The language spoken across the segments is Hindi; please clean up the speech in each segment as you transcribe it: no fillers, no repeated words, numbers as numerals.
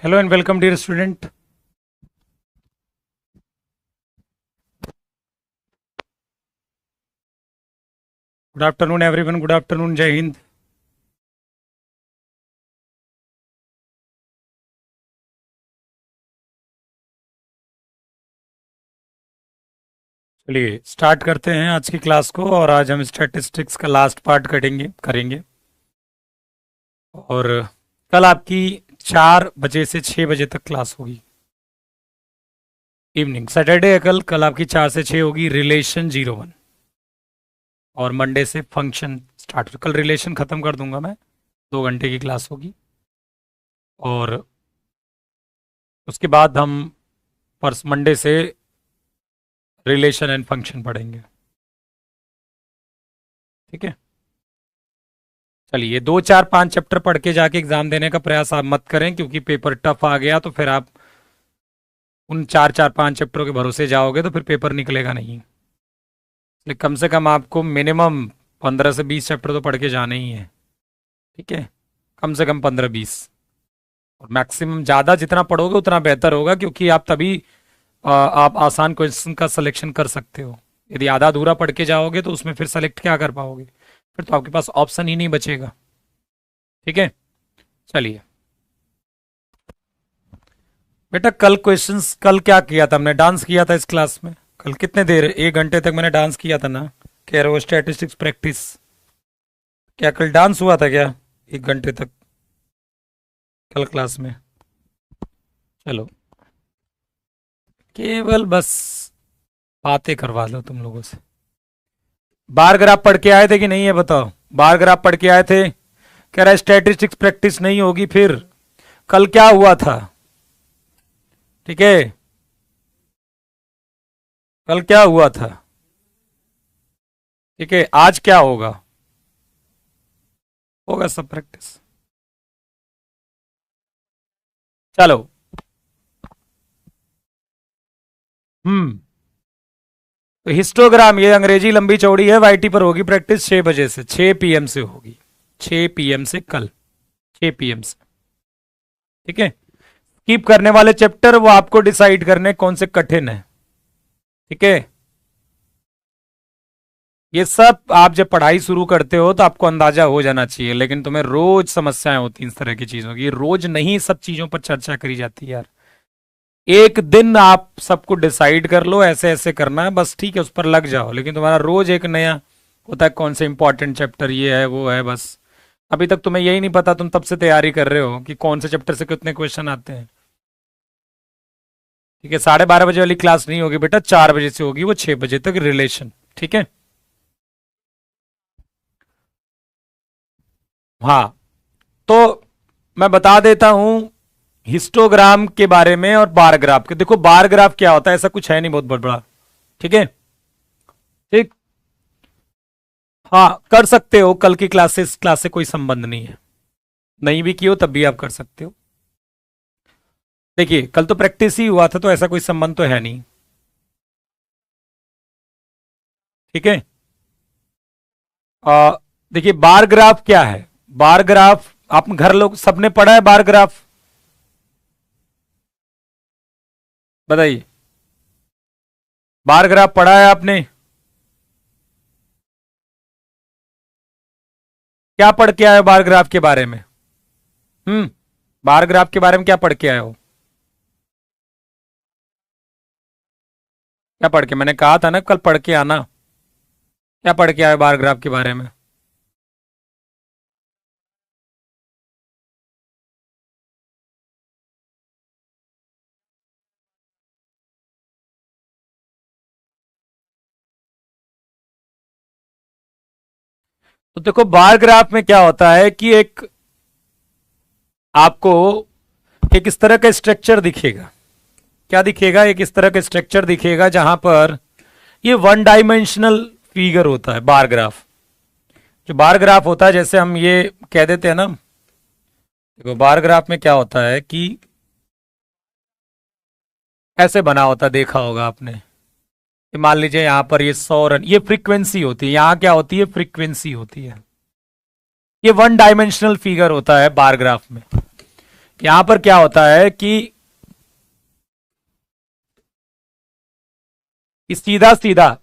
Hello and welcome, dear student. Good afternoon, everyone. Good afternoon. Jai Hind. चलिए स्टार्ट करते हैं आज की क्लास को। और आज हम स्टैटिस्टिक्स का लास्ट पार्ट करेंगे। और कल आपकी 4 बजे से 6 बजे तक क्लास होगी, इवनिंग। सैटरडे है कल आपकी 4 से 6 होगी रिलेशन 01। और मंडे से फंक्शन स्टार्ट। कल रिलेशन ख़त्म कर दूंगा मैं, 2 घंटे की क्लास होगी। और उसके बाद हम मंडे से रिलेशन एंड फंक्शन पढ़ेंगे। ठीक है, चलिए 2 4 5 चैप्टर पढ़ के जाके एग्जाम देने का प्रयास आप मत करें, क्योंकि पेपर टफ आ गया तो फिर आप उन 4 4 5 चैप्टरों के भरोसे जाओगे तो फिर पेपर निकलेगा नहीं। इसलिए कम से कम आपको मिनिमम 15 से 20 चैप्टर तो पढ़ के जाने ही है। ठीक है, कम से कम 15-20, और मैक्सिमम ज़्यादा जितना पढ़ोगे उतना बेहतर होगा, क्योंकि आप तभी आप आसान क्वेश्चन का सिलेक्शन कर सकते हो। यदि आधा अधूरा पढ़ के जाओगे तो उसमें फिर सेलेक्ट क्या कर पाओगे, फिर तो आपके पास ऑप्शन ही नहीं बचेगा। ठीक है, चलिए बेटा, कल क्वेश्चंस कल क्या किया था हमने? डांस किया था इस क्लास में। कल कितने देर 1 घंटे तक मैंने डांस किया था ना, कह रहे हो स्टैटिस्टिक्स प्रैक्टिस। क्या कल डांस हुआ था क्या 1 घंटे तक कल क्लास में? चलो, केवल बस बातें करवा लो तुम लोगों से। बार ग्राफ पढ़ के आए थे कि नहीं, है बताओ? बार ग्राफ पढ़ के आए थे? कह रहा है स्टैटिस्टिक्स प्रैक्टिस नहीं होगी। फिर कल क्या हुआ था? ठीक है, कल क्या हुआ था? ठीक है, आज क्या होगा? होगा सब प्रैक्टिस। चलो, तो हिस्टोग्राम, ये अंग्रेजी लंबी चौड़ी है, वाईटी पर होगी प्रैक्टिस 6 बजे से 6 पीएम से होगी। 6 पीएम से कल 6 पीएम से। ठीक है, स्किप करने वाले चैप्टर वो आपको डिसाइड करने कौन से कठिन है। ठीक है, ये सब आप जब पढ़ाई शुरू करते हो तो आपको अंदाजा हो जाना चाहिए, लेकिन तुम्हें रोज समस्याएं होती हैं इस तरह की चीजों की। रोज नहीं सब चीजों पर चर्चा करी जाती है यार। एक दिन आप सबको डिसाइड कर लो ऐसे ऐसे करना है बस, ठीक है, उस पर लग जाओ। लेकिन तुम्हारा रोज एक नया होता है, कौन से इंपॉर्टेंट चैप्टर ये है वो है, बस अभी तक तुम्हें यही नहीं पता। तुम तब से तैयारी कर रहे हो कि कौन से चैप्टर से कितने क्वेश्चन आते हैं। ठीक है, 12:30 बजे वाली क्लास नहीं होगी बेटा, 4 बजे से होगी वो 6 बजे तक रिलेशन। ठीक है, हाँ, तो मैं बता देता हूं हिस्टोग्राम के बारे में और बार ग्राफ के। देखो बार ग्राफ क्या होता है, ऐसा कुछ है नहीं बहुत बड़ा। ठीक है, ठीक, हाँ कर सकते हो। कल की क्लास से कोई संबंध नहीं है, नहीं भी की हो तब भी आप कर सकते हो। देखिए कल तो प्रैक्टिस ही हुआ था, तो ऐसा कोई संबंध तो है नहीं। ठीक है, देखिए बार ग्राफ क्या है। बार ग्राफ आप घर लोग सबने पढ़ा है बार ग्राफ? बताइए, बार ग्राफ पढ़ा है आपने? क्या पढ़ के आए हो बार ग्राफ के बारे में? बार ग्राफ के बारे में क्या पढ़ के आए हो? क्या पढ़ के? मैंने कहा था ना कल पढ़ के आना। क्या पढ़ के आए हो बार ग्राफ के बारे में? तो देखो बार ग्राफ में क्या होता है कि एक आपको एक इस तरह का स्ट्रक्चर दिखेगा। क्या दिखेगा? एक इस तरह का स्ट्रक्चर दिखेगा जहां पर ये 1 डायमेंशनल फिगर होता है बार ग्राफ। जो बार ग्राफ होता है, जैसे हम ये कह देते हैं ना, देखो बार ग्राफ में क्या होता है कि ऐसे बना होता है, देखा होगा आपने। मान लीजिए यहां पर ये 100 रन, ये फ्रीक्वेंसी होती है। यहां क्या होती है? फ्रीक्वेंसी होती है। ये 1 डायमेंशनल फिगर होता है बार ग्राफ में। यहां पर क्या होता है कि सीधा सीधा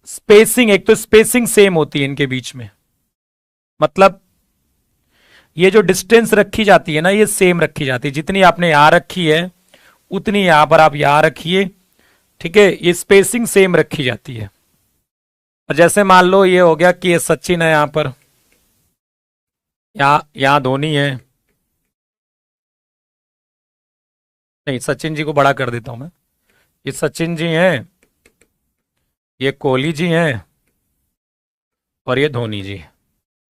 स्पेसिंग, एक तो स्पेसिंग सेम होती है इनके बीच में, मतलब ये जो डिस्टेंस रखी जाती है ना, ये सेम रखी जाती है, जितनी आपने यहां रखी है उतनी यहां पर आप यहां रखिए, ठीक है, ये स्पेसिंग सेम रखी जाती है। और जैसे मान लो ये हो गया कि ये सचिन है, यहां पर यहां धोनी है, नहीं सचिन जी को बड़ा कर देता हूं मैं, ये सचिन जी हैं, ये कोहली जी हैं, और ये धोनी जी हैं,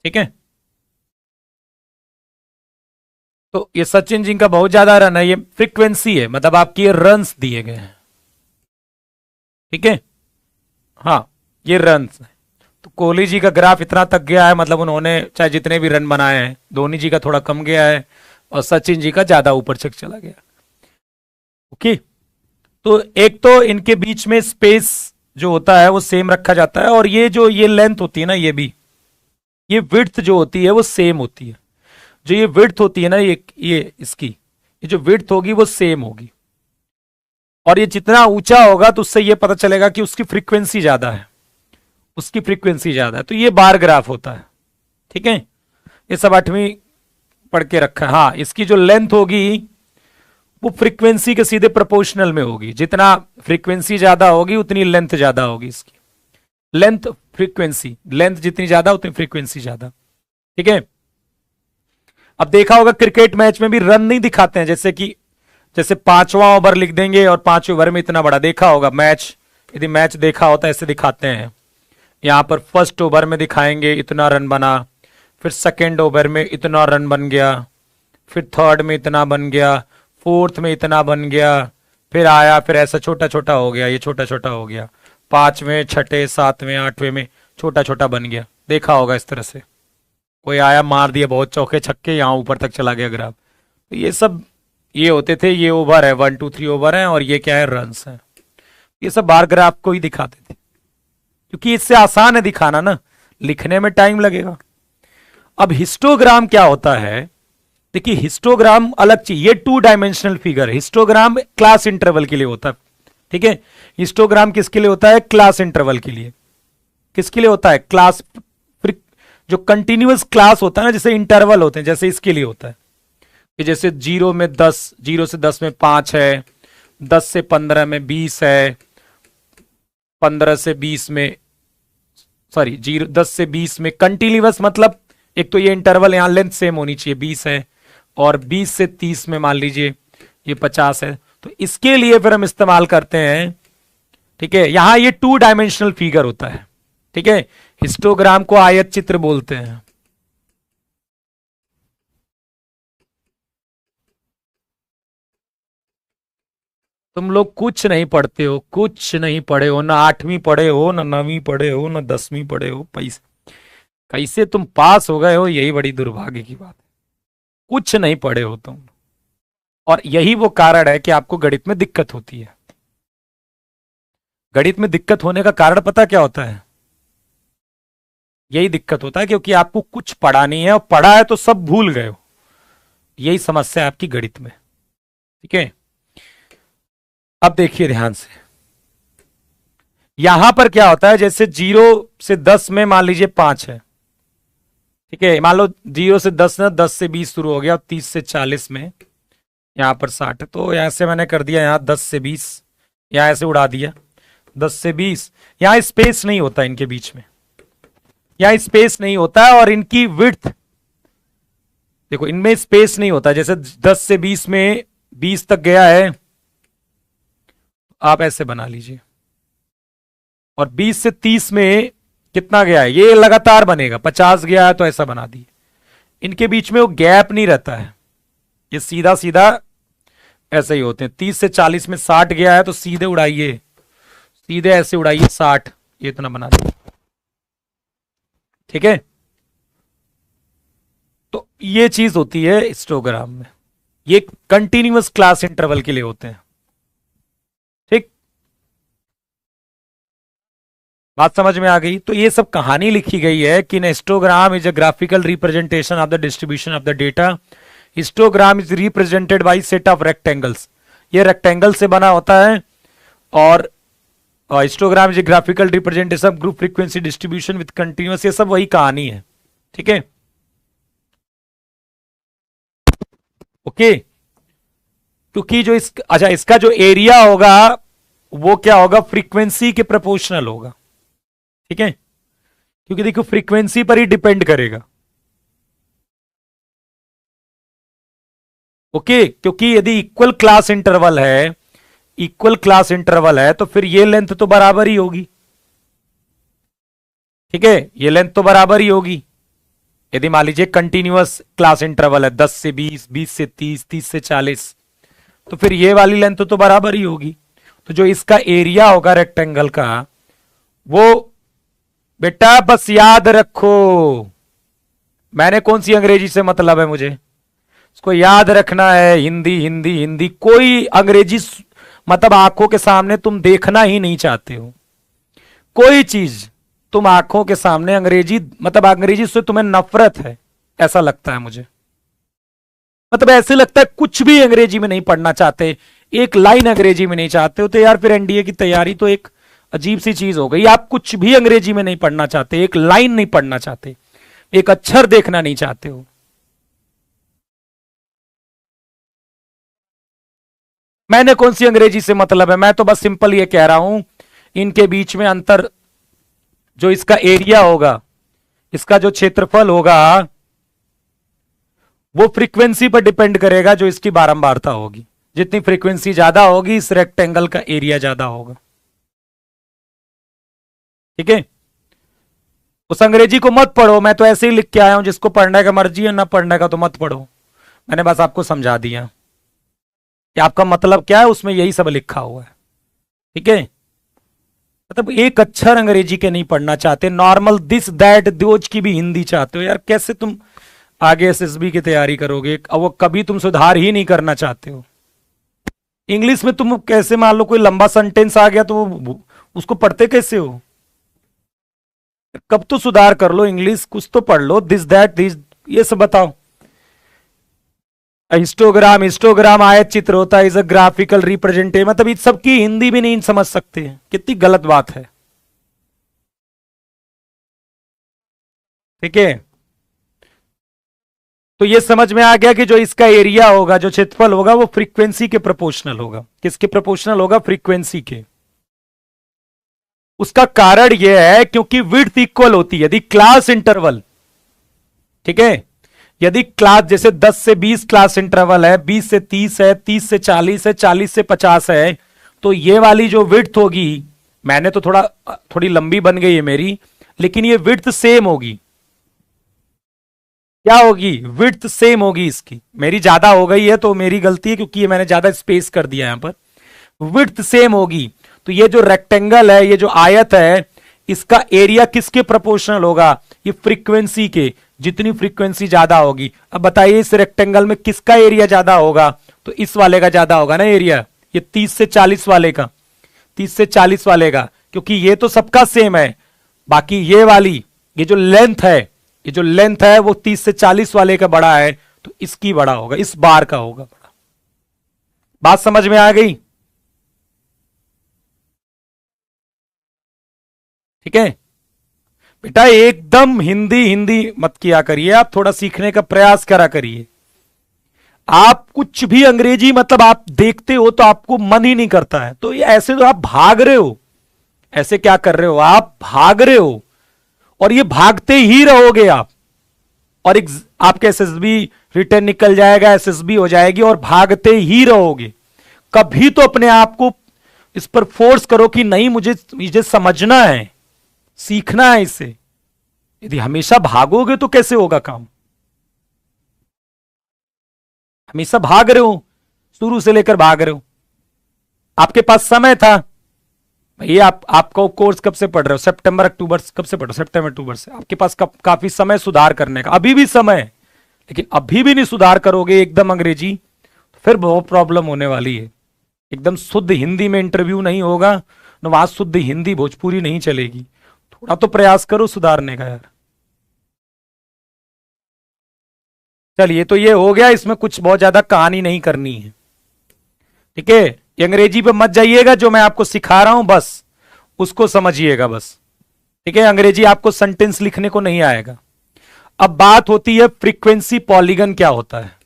ठीक है। तो ये सचिन जी का बहुत ज्यादा रन है, ये फ्रीक्वेंसी है, मतलब आपकी ये रन्स दिए गए हैं, ठीक है। हाँ, ये रन्स है। तो कोहली जी का ग्राफ इतना तक गया है, मतलब उन्होंने चाहे जितने भी रन बनाए हैं, धोनी जी का थोड़ा कम गया है और सचिन जी का ज्यादा ऊपर तक चला गया। ओके, तो एक तो इनके बीच में स्पेस जो होता है वो सेम रखा जाता है, और ये जो ये लेंथ होती है ना, ये भी, ये विड्थ जो होती है वो सेम होती है। जो ये विड्थ होती है ना, ये इसकी, ये जो विड्थ होगी वो सेम होगी, और ये जितना ऊंचा होगा तो उससे ये पता चलेगा कि उसकी फ्रीक्वेंसी ज्यादा है, उसकी फ्रीक्वेंसी ज्यादा है, तो ये बार ग्राफ होता है, ठीक है। ये सब 8वीं पढ़ के रखा है। हाँ, इसकी जो लेंथ होगी वो फ्रीक्वेंसी के सीधे प्रोपोर्शनल में होगी, जितना फ्रीक्वेंसी ज्यादा होगी उतनी लेंथ ज्यादा होगी इसकी, लेंथ फ्रीक्वेंसी, लेंथ जितनी ज्यादा उतनी फ्रीक्वेंसी ज्यादा, ठीक है। अब देखा होगा क्रिकेट मैच में भी रन नहीं दिखाते हैं, जैसे 5वां ओवर लिख देंगे और 5वें ओवर में इतना बड़ा, देखा होगा मैच, यदि मैच देखा होता है ऐसे दिखाते हैं, यहां पर फर्स्ट ओवर में दिखाएंगे इतना रन बना, फिर सेकेंड ओवर में इतना रन बन गया, फिर थर्ड में इतना बन गया, फोर्थ में इतना बन गया, फिर आया, फिर ऐसा छोटा छोटा हो गया, ये छोटा छोटा हो गया, 5वें 6ठे 7वें 8वें में छोटा छोटा बन गया, देखा होगा इस तरह से, कोई आया मार दिया बहुत चौके छक्के, यहां ऊपर तक चला गया ग्राफ। तो ये सब ये होते थे, ये ओवर है 1 2 3 ओवर है, और ये क्या है, रन्स है। ये सब बार ग्राफ को ही दिखाते थे, क्योंकि इससे आसान है दिखाना ना, लिखने में टाइम लगेगा। अब हिस्टोग्राम क्या होता है, देखिए हिस्टोग्राम अलग चीज, ये 2 डायमेंशनल फिगर है, हिस्टोग्राम क्लास इंटरवल के लिए होता है, ठीक है। हिस्टोग्राम किसके लिए होता है, क्लास इंटरवल के लिए। किसके लिए होता है, क्लास, जो कंटिन्यूअस क्लास होता है ना, जैसे इंटरवल होते हैं, जैसे इसके लिए होता है कि जैसे 0 में 10, 0 से 10 में 5 है, 10 से 15 में 20 है, 15 से 20 में, सॉरी 10 से 20 में कंटिन्यूअस, मतलब एक तो ये इंटरवल यहां लेंथ सेम होनी चाहिए, 20 है, और 20 से 30 में मान लीजिए ये 50 है, तो इसके लिए फिर हम इस्तेमाल करते हैं, ठीक है। यहां ये 2 डायमेंशनल फिगर होता है, ठीक है। हिस्टोग्राम को आयत चित्र बोलते हैं। तुम लोग कुछ नहीं पढ़ते हो, कुछ नहीं पढ़े हो, ना 8वीं पढ़े हो, ना 9वीं पढ़े हो, ना 10वीं पढ़े हो, पैसे कैसे तुम पास हो गए हो, यही बड़ी दुर्भाग्य की बात है, कुछ नहीं पढ़े हो तुम, और यही वो कारण है कि आपको गणित में दिक्कत होती है। गणित में दिक्कत होने का कारण पता क्या होता है, यही दिक्कत होता है क्योंकि आपको कुछ पढ़ा नहीं है, और पढ़ा है तो सब भूल गए हो, यही समस्या है आपकी गणित में, ठीक है। अब देखिए ध्यान से, यहां पर क्या होता है, जैसे 0 से 10 में मान लीजिए 5 है, ठीक है, मान लो 0 से 10 ना, 10 से 20 शुरू हो गया, 30 से 40 में यहां पर 60 है, तो यहां से मैंने कर दिया यहां 10 से 20, यहां ऐसे उड़ा दिया 10 से 20, यहां स्पेस नहीं होता इनके बीच में, यहां स्पेस नहीं होता है, और इनकी विड्थ देखो, इनमें स्पेस नहीं होता, जैसे 10 से 20 में 20 तक गया है, आप ऐसे बना लीजिए, और 20 से 30 में कितना गया है, ये लगातार बनेगा, 50 गया है तो ऐसा बना दिए, इनके बीच में वो गैप नहीं रहता है, ये सीधा सीधा ऐसे ही होते हैं। 30 से 40 में 60 गया है तो सीधे उड़ाइए, सीधे ऐसे उड़ाइए 60, ये इतना बना दिए, ठीक है। तो ये चीज होती है हिस्टोग्राम में, ये कंटिन्यूअस क्लास इंटरवल के लिए होते हैं, ठीक, बात समझ में आ गई। तो ये सब कहानी लिखी गई है कि histogram is a graphical representation of the distribution of the data histogram is represented by set of rectangles, ये रेक्टेंगल से बना होता है। और histogram is graphical representation group frequency distribution with continuous, ये सब वही कहानी है। ठीक है, ओके। क्योंकि जो अच्छा इसका जो एरिया होगा वो क्या होगा, फ्रीक्वेंसी के प्रोपोर्शनल होगा। ठीक है, क्योंकि देखो फ्रीक्वेंसी पर ही डिपेंड करेगा। ओके, क्योंकि यदि इक्वल क्लास इंटरवल है, इक्वल क्लास इंटरवल है तो फिर ये लेंथ तो बराबर ही होगी। ठीक है, ये लेंथ तो बराबर ही होगी। यदि मान लीजिए कंटिन्यूअस क्लास इंटरवल है 10 से 20, 20 से 30, 30 से 40, तो फिर ये वाली लेंथ तो बराबर ही होगी। तो जो इसका एरिया होगा रेक्टेंगल का, वो बेटा बस याद रखो, मैंने कौन सी अंग्रेजी से मतलब है, मुझे इसको याद रखना है। हिंदी हिंदी हिंदी, कोई अंग्रेजी मतलब आंखों के सामने तुम देखना ही नहीं चाहते हो। कोई चीज तुम आंखों के सामने अंग्रेजी, मतलब अंग्रेजी से तुम्हें नफरत है, ऐसा लगता है मुझे। मतलब ऐसे लगता है कुछ भी अंग्रेजी में नहीं पढ़ना चाहते, एक लाइन अंग्रेजी में नहीं चाहते हो, तो यार फिर एनडीए की तैयारी तो एक अजीब सी चीज हो गई। आप कुछ भी अंग्रेजी में नहीं पढ़ना चाहते, एक लाइन नहीं पढ़ना चाहते, एक अक्षर देखना नहीं चाहते हो। मैंने कौन सी अंग्रेजी से मतलब है, मैं तो बस सिंपल ये कह रहा हूं, इनके बीच में अंतर, जो इसका एरिया होगा, इसका जो क्षेत्रफल होगा, वो फ्रीक्वेंसी पर डिपेंड करेगा जो इसकी बारंबारता होगी। जितनी फ्रीक्वेंसी ज्यादा होगी, इस रेक्टेंगल का एरिया ज्यादा होगा। ठीक है, उस अंग्रेजी को मत पढ़ो, मैं तो ऐसे ही लिख के आया हूं, जिसको पढ़ने का मर्जी है ना पढ़ने का तो मत पढ़ो। मैंने बस आपको समझा दिया कि आपका मतलब क्या है, उसमें यही सब लिखा हुआ है। ठीक है, मतलब एक अक्षर अंग्रेजी के नहीं पढ़ना चाहते, नॉर्मल दिस दैट दोज की भी हिंदी चाहते हो। यार कैसे तुम आगे एसएसबी की तैयारी करोगे, अब वो कभी तुम सुधार ही नहीं करना चाहते हो। इंग्लिश में तुम कैसे, मान लो कोई लंबा सेंटेंस आ गया तो उसको पढ़ते कैसे हो। कब तो सुधार कर लो, इंग्लिश कुछ तो पढ़ लो, दिस दैट दिस, ये सब बताओ। हिस्टोग्राम, हिस्टोग्राम आयत चित्र होता है, इज अ ग्राफिकल रिप्रेजेंटेशन, मतलब इस सबकी हिंदी भी नहीं समझ सकते, कितनी गलत बात है। ठीक है, तो ये समझ में आ गया कि जो इसका एरिया होगा, जो क्षेत्रफल होगा, वो फ्रीक्वेंसी के प्रोपोर्शनल होगा। किसके प्रोपोर्शनल होगा, फ्रीक्वेंसी के। उसका कारण यह है क्योंकि विड्थ इक्वल होती है यदि क्लास इंटरवल, ठीक है, यदि क्लास जैसे 10 से 20 क्लास इंटरवल है, 20 से 30 है, 30 से 40 है, 40 से 50 है, तो ये वाली जो विड्थ होगी, मैंने तो थोड़ी लंबी बन गई है मेरी, लेकिन ये विड्थ सेम होगी। क्या होगी, विड्थ सेम होगी इसकी। मेरी ज्यादा हो गई है तो मेरी गलती है, क्योंकि ये मैंने ज्यादा स्पेस कर दिया यहां पर। विड्थ सेम होगी, तो ये जो रेक्टेंगल है, ये जो आयत है, इसका एरिया किसके प्रोपोर्शनल होगा, ये फ्रीक्वेंसी के। जितनी फ्रीक्वेंसी ज्यादा होगी, अब बताइए इस रेक्टेंगल में किसका एरिया ज्यादा होगा, तो इस वाले का ज्यादा होगा ना एरिया, ये 30 से 40 वाले का, 30 से 40 वाले का, क्योंकि ये तो सबका सेम है। बाकी ये वाली, ये जो लेंथ है, ये जो लेंथ है वो 30 से 40 वाले का बड़ा है, तो इसकी बड़ा होगा, इस बार का होगा बड़ा। बात समझ में आ गई। ठीक है बेटा, एकदम हिंदी हिंदी मत किया करिए, आप थोड़ा सीखने का प्रयास करा करिए। आप कुछ भी अंग्रेजी मतलब आप देखते हो तो आपको मन ही नहीं करता है, तो ये ऐसे तो आप भाग रहे हो। ऐसे क्या कर रहे हो, आप भाग रहे हो, और ये भागते ही रहोगे आप। और एक आपके एसएसबी रिटर्न निकल जाएगा, एसएसबी हो जाएगी, और भागते ही रहोगे। कभी तो अपने आप को इस पर फोर्स करो कि नहीं, मुझे समझना है, सीखना है इसे। यदि हमेशा भागोगे तो कैसे होगा काम। हमेशा भाग रहे हो, शुरू से लेकर भाग रहे हो। आपके पास समय था भैया, आपको कोर्स कब से पढ़ रहे हो, सितंबर अक्टूबर, कब से पढ़ रहे हो, सितंबर अक्टूबर से। आपके पास काफी समय सुधार करने का, अभी भी समय है। लेकिन अभी भी नहीं सुधार करोगे एकदम अंग्रेजी, तो फिर बहुत प्रॉब्लम होने वाली है। एकदम शुद्ध हिंदी में इंटरव्यू नहीं होगा न, वहां शुद्ध हिंदी भोजपुरी नहीं चलेगी। थोड़ा तो प्रयास करो सुधारने का यार। चलिए, तो ये हो गया, इसमें कुछ बहुत ज्यादा कहानी नहीं करनी है। ठीक है, ये अंग्रेजी पे मत जाइएगा, जो मैं आपको सिखा रहा हूं बस उसको समझिएगा बस। ठीक है, अंग्रेजी आपको सेंटेंस लिखने को नहीं आएगा। अब बात होती है फ्रीक्वेंसी पॉलीगन क्या होता है।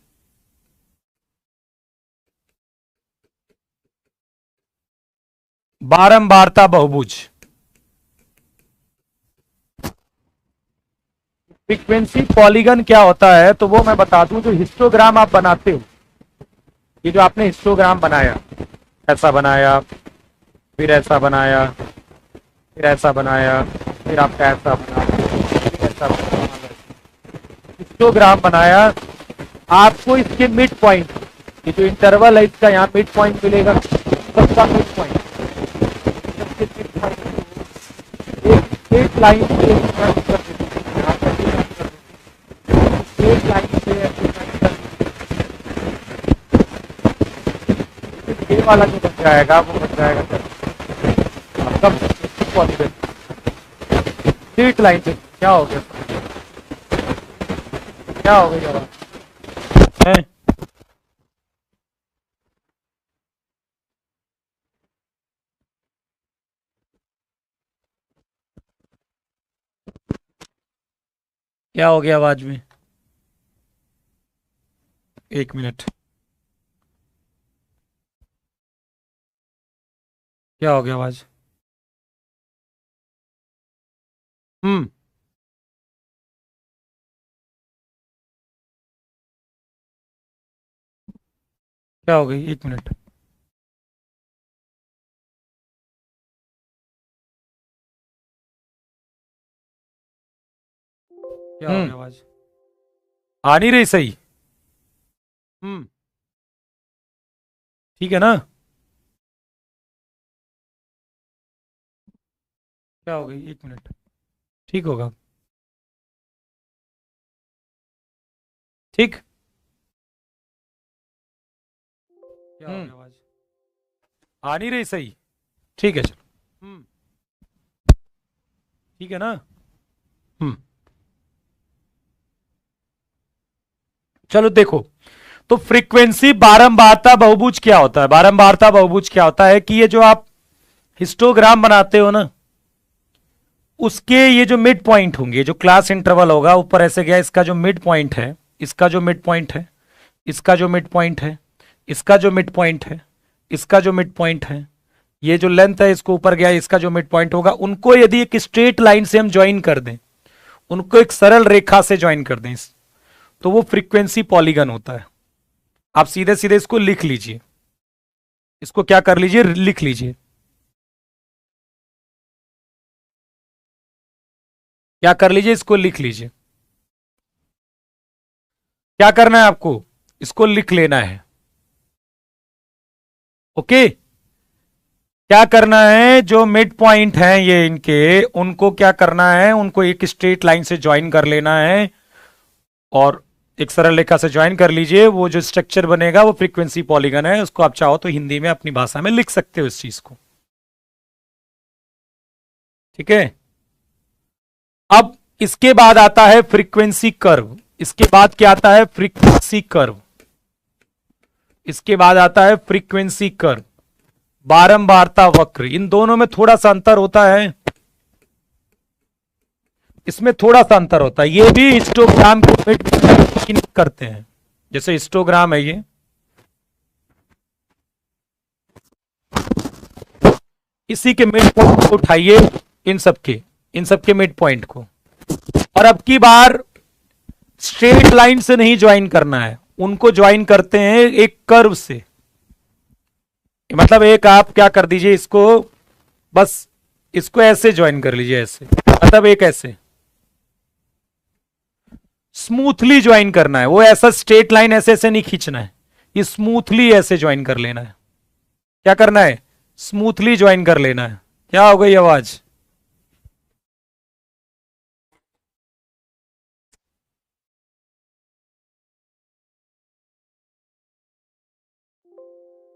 बारंबारता बहुभुज। फ्रीक्वेंसी पॉलीगन क्या होता है तो वो मैं बता दूं। जो हिस्टोग्राम आप बनाते हो, ये जो आपने हिस्टोग्राम बनाया, ऐसा बनाया, फिर ऐसा बनाया, फिर ऐसा बनाया, फिर आपका ऐसा बनाया, फिर ऐसा बनाया, हिस्टोग्राम बनाया। आपको इसके मिड पॉइंट, ये जो इंटरवल है इसका यहाँ मिड पॉइंट मिलेगा, सबका मिड पॉइंट, सबके मिड पॉइंट एक स्ट्रेट लाइन से join कर देते हैं। यहाँ पर भी join कर देते हैं। स्ट्रेट लाइन से ऐसे join कर देते हैं। ये वाला जो बन जाएगा वो बन जाएगा आपका पॉलीगन। स्ट्रेट लाइन से क्या हो गया, क्या हो गया है? क्या हो गया आवाज में? एक मिनट, क्या हो गया आवाज? हम्म। क्या हो गई, एक मिनट। क्या हो गया आवाज? आ नहीं रही सही? हम्म। ठीक है ना? क्या हो गई, एक मिनट, ठीक होगा। ठीक। क्या हो गया आवाज? आ नहीं रही सही? ठीक है, चलो। ठीक है ना? हम्म। चलो देखो, तो फ्रीक्वेंसी बारंबारता बहुभुज क्या होता है? बारंबारता बहुभुज क्या होता है कि ये जो आप हिस्टोग्राम बनाते हो ना, उसके ये जो मिड पॉइंट होंगे, जो क्लास इंटरवल होगा ऊपर ऐसे गया, इसका जो मिड पॉइंट है, इसका जो मिड पॉइंट है, इसका जो मिड पॉइंट है, इसका जो मिड पॉइंट है, इसका जो मिड पॉइंट है, ये जो लेंथ है इसको ऊपर गया, इसका जो मिड पॉइंट होगा, उनको यदि एक स्ट्रेट लाइन से हम ज्वाइन कर दें, उनको एक सरल रेखा से ज्वाइन कर दें, तो वो फ्रीक्वेंसी पॉलीगन होता है। आप सीधे सीधे इसको लिख लीजिए, इसको क्या कर लीजिए, लिख लीजिए। क्या कर लीजिए, इसको लिख लीजिए। क्या करना है आपको, इसको लिख लेना है। ओके, क्या करना है, जो मिड पॉइंट है ये इनके, उनको क्या करना है, उनको एक स्ट्रेट लाइन से ज्वाइन कर लेना है, और एक सरल रेखा से ज्वाइन कर लीजिए। वो जो स्ट्रक्चर बनेगा वो फ्रीक्वेंसी पॉलीगन है। उसको आप चाहो तो हिंदी में अपनी भाषा में लिख सकते हो इस चीज को। ठीक है, अब इसके बाद आता है फ्रीक्वेंसी कर्व। इसके बाद क्या आता है, फ्रीक्वेंसी कर्व। इसके बाद आता है फ्रीक्वेंसी कर्व, बारंबारता वक्र। इन दोनों में थोड़ा सा अंतर होता है, इसमें थोड़ा सा अंतर होता है। ये भी हिस्टोग्राम को फिट करते हैं, जैसे हिस्टोग्राम है ये, इसी के मिड पॉइंट को उठाइए, इन सबके मिड पॉइंट को, और अब की बार स्ट्रेट लाइन से नहीं ज्वाइन करना है, उनको ज्वाइन करते हैं एक कर्व से। मतलब एक आप क्या कर दीजिए, इसको बस इसको ऐसे ज्वाइन कर लीजिए, ऐसे, मतलब एक ऐसे स्मूथली ज्वाइन करना है। वो ऐसा स्ट्रेट लाइन ऐसे ऐसे नहीं खींचना है, ये स्मूथली ऐसे ज्वाइन कर लेना है। क्या करना है, स्मूथली ज्वाइन कर लेना है। क्या हो गई आवाज?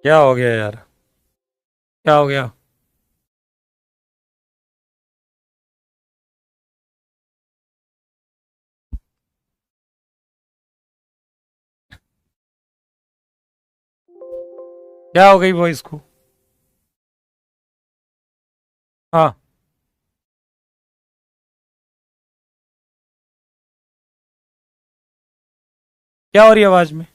क्या हो गया यार, क्या हो गया? क्या हो गई वॉइस को? हाँ। क्या हो रही है आवाज में?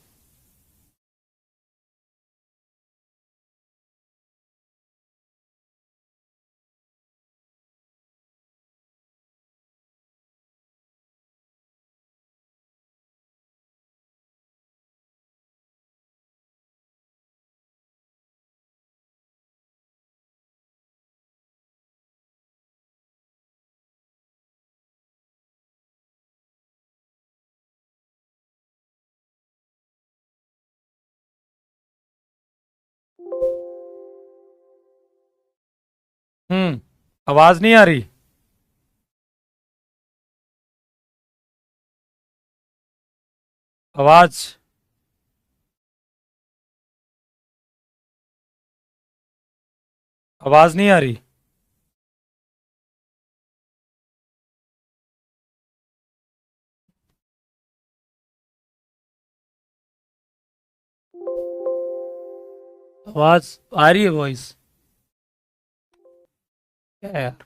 आवाज नहीं आ रही? आवाज। आवाज नहीं आ रही? आवाज आ रही है वॉइस? क्या है यार?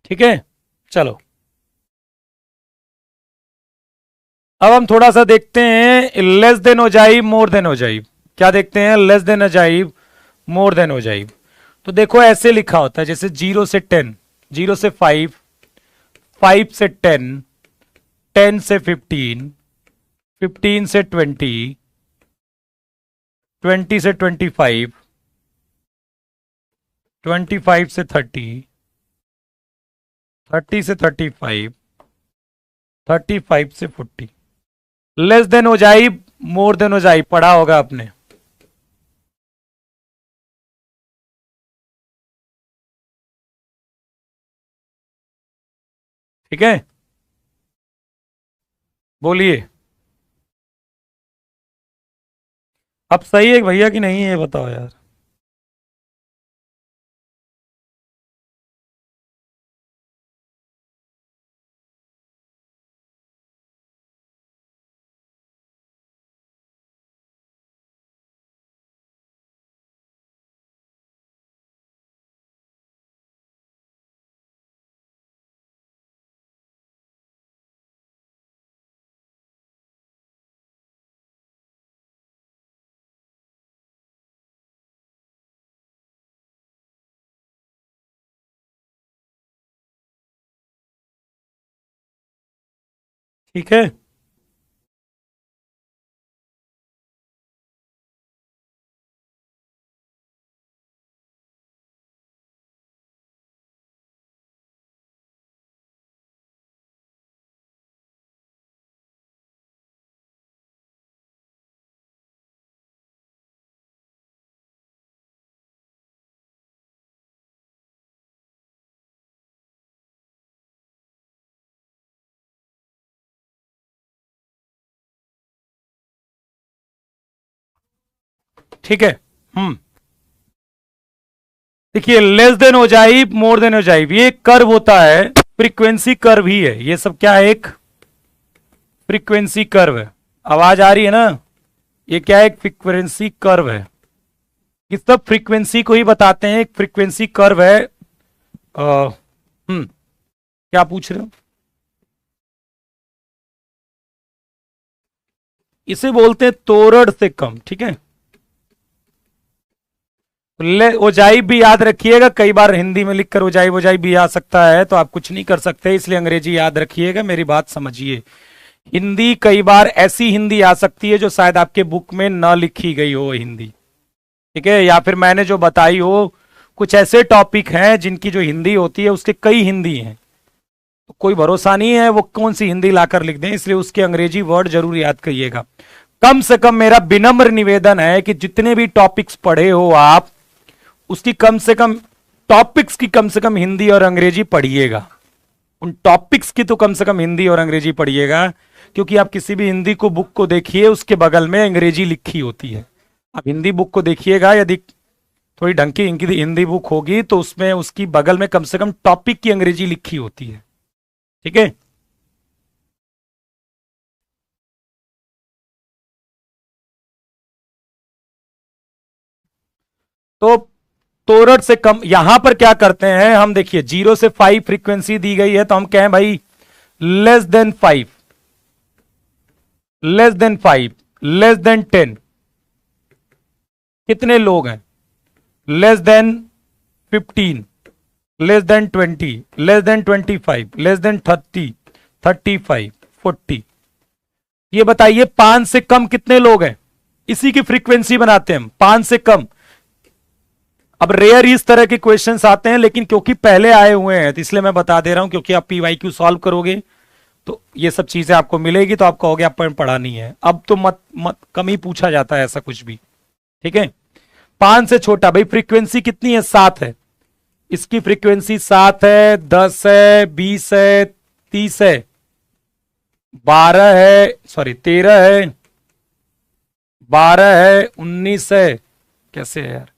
ठीक है, चलो। अब हम थोड़ा सा देखते हैं लेस देन हो जाइब मोर देन हो जाइब। क्या देखते हैं? लेस देन हो जाइब मोर देन हो जाइब। तो देखो ऐसे लिखा होता है जैसे 0 से 10, 0 से 5, 5 से 10, 10 से 15, 15 से 20, 20 से 25, 25 से 30, 30 से 35, 35 से 40। लेस देन हो जाइब मोर देन हो जाइब पढ़ा होगा आपने। ठीक है, बोलिए। अब सही है भैया कि नहीं है ये बताओ यार। ठीक है, ठीक है। देखिए लेस देन हो जाइब मोर देन हो जाइब ये कर्व होता है, फ्रीक्वेंसी कर्व ही है ये सब। क्या है? एक फ्रीक्वेंसी कर्व है। आवाज आ रही है ना? ये क्या है? एक फ्रीक्वेंसी कर्व है। ये सब फ्रीक्वेंसी को ही बताते हैं, एक फ्रीक्वेंसी कर्व है। क्या पूछ रहे हो? इसे बोलते हैं तोरड़ से कम। ठीक है, ले ओजाइब भी याद रखिएगा, कई बार हिंदी में लिखकर ओजाइब ओजाइब भी आ सकता है, तो आप कुछ नहीं कर सकते, इसलिए अंग्रेजी याद रखिएगा। मेरी बात समझिए। हिंदी कई बार ऐसी हिंदी आ सकती है जो शायद आपके बुक में न लिखी गई हो हिंदी। ठीक है, या फिर मैंने जो बताई हो, कुछ ऐसे टॉपिक हैं जिनकी जो हिंदी होती है उसके कई हिंदी हैं, तो कोई भरोसा नहीं है वो कौन सी हिंदी लाकर लिख दें, इसलिए उसके अंग्रेजी वर्ड जरूर याद करिएगा। कम से कम मेरा विनम्र निवेदन है कि जितने भी टॉपिक्स पढ़े हो आप, उसकी कम से कम टॉपिक्स की कम से कम हिंदी और अंग्रेजी पढ़िएगा। उन टॉपिक्स की तो कम से कम हिंदी और अंग्रेजी पढ़िएगा, क्योंकि आप किसी भी हिंदी को बुक को देखिए उसके बगल में अंग्रेजी लिखी होती है। आप हिंदी बुक को देखिएगा, यदि थोड़ी ढंग की हिंदी हिंदी बुक होगी तो उसमें उसकी बगल में कम से कम टॉपिक की अंग्रेजी लिखी होती है। ठीक है। तो तोरट से कम, यहां पर क्या करते हैं हम, देखिए 0 से 5 फ्रीक्वेंसी दी गई है, तो हम कहें भाई less than 5, less than 5, less than 10, कितने लोग हैं, less than 15, less than 20, less than 25, less than 30, 35, 40। ये बताइए 5 से कम कितने लोग हैं, इसी की फ्रीक्वेंसी बनाते हैं हम, 5 से कम। अब रेयर इस तरह के क्वेश्चंस आते हैं, लेकिन क्योंकि पहले आए हुए हैं तो इसलिए मैं बता दे रहा हूं, क्योंकि आप पीवाईक्यू सॉल्व करोगे तो ये सब चीजें आपको मिलेगी, तो आप कहोगे आपने पढ़ा नहीं है। अब तो मत कम ही पूछा जाता है ऐसा कुछ भी, ठीक है। 5 से छोटा, भाई फ्रीक्वेंसी कितनी है, 7 है, इसकी फ्रीक्वेंसी 7 है, 10 है, 20 है, 30 है, 12 है, सॉरी 13 है, 12 है, 19 है, कैसे है यार,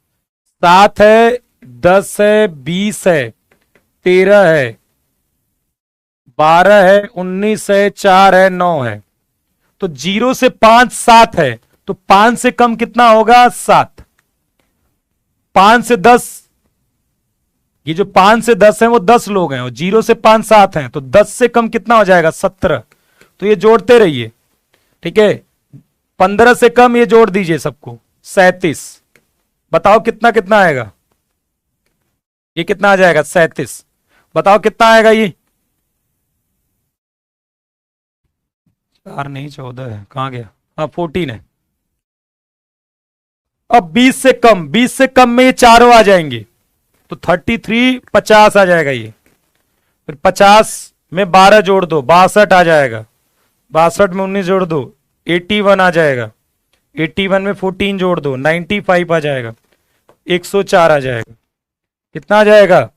7 है, 10 है, 20 है, 13 है, 12 है, 19 है, 4 है, 9 है। तो 0 से 5 7 है, तो 5 से कम कितना होगा, 7। 5 से 10, ये जो 5 से 10 है वो 10 लोग हैं, और 0 से 5 7 हैं, तो 10 से कम कितना हो जाएगा, 17। तो ये जोड़ते रहिए, ठीक है। 15 से कम ये जोड़ दीजिए सबको, 37। बताओ कितना कितना आएगा, ये कितना आ जाएगा, 37। बताओ कितना आएगा ये, 4 नहीं 14 है, कहां गया, हाँ 14 है। अब 20 से कम, 20 से कम में ये चारों आ जाएंगे, तो 33, 50 आ जाएगा ये। फिर 50 में 12 जोड़ दो, 62 आ जाएगा। 62 में 19 जोड़ दो, 81 आ जाएगा। 81 में 14 जोड़ दो, 95 आ जाएगा। 104 आ जाएगा। कितना आ जाएगा,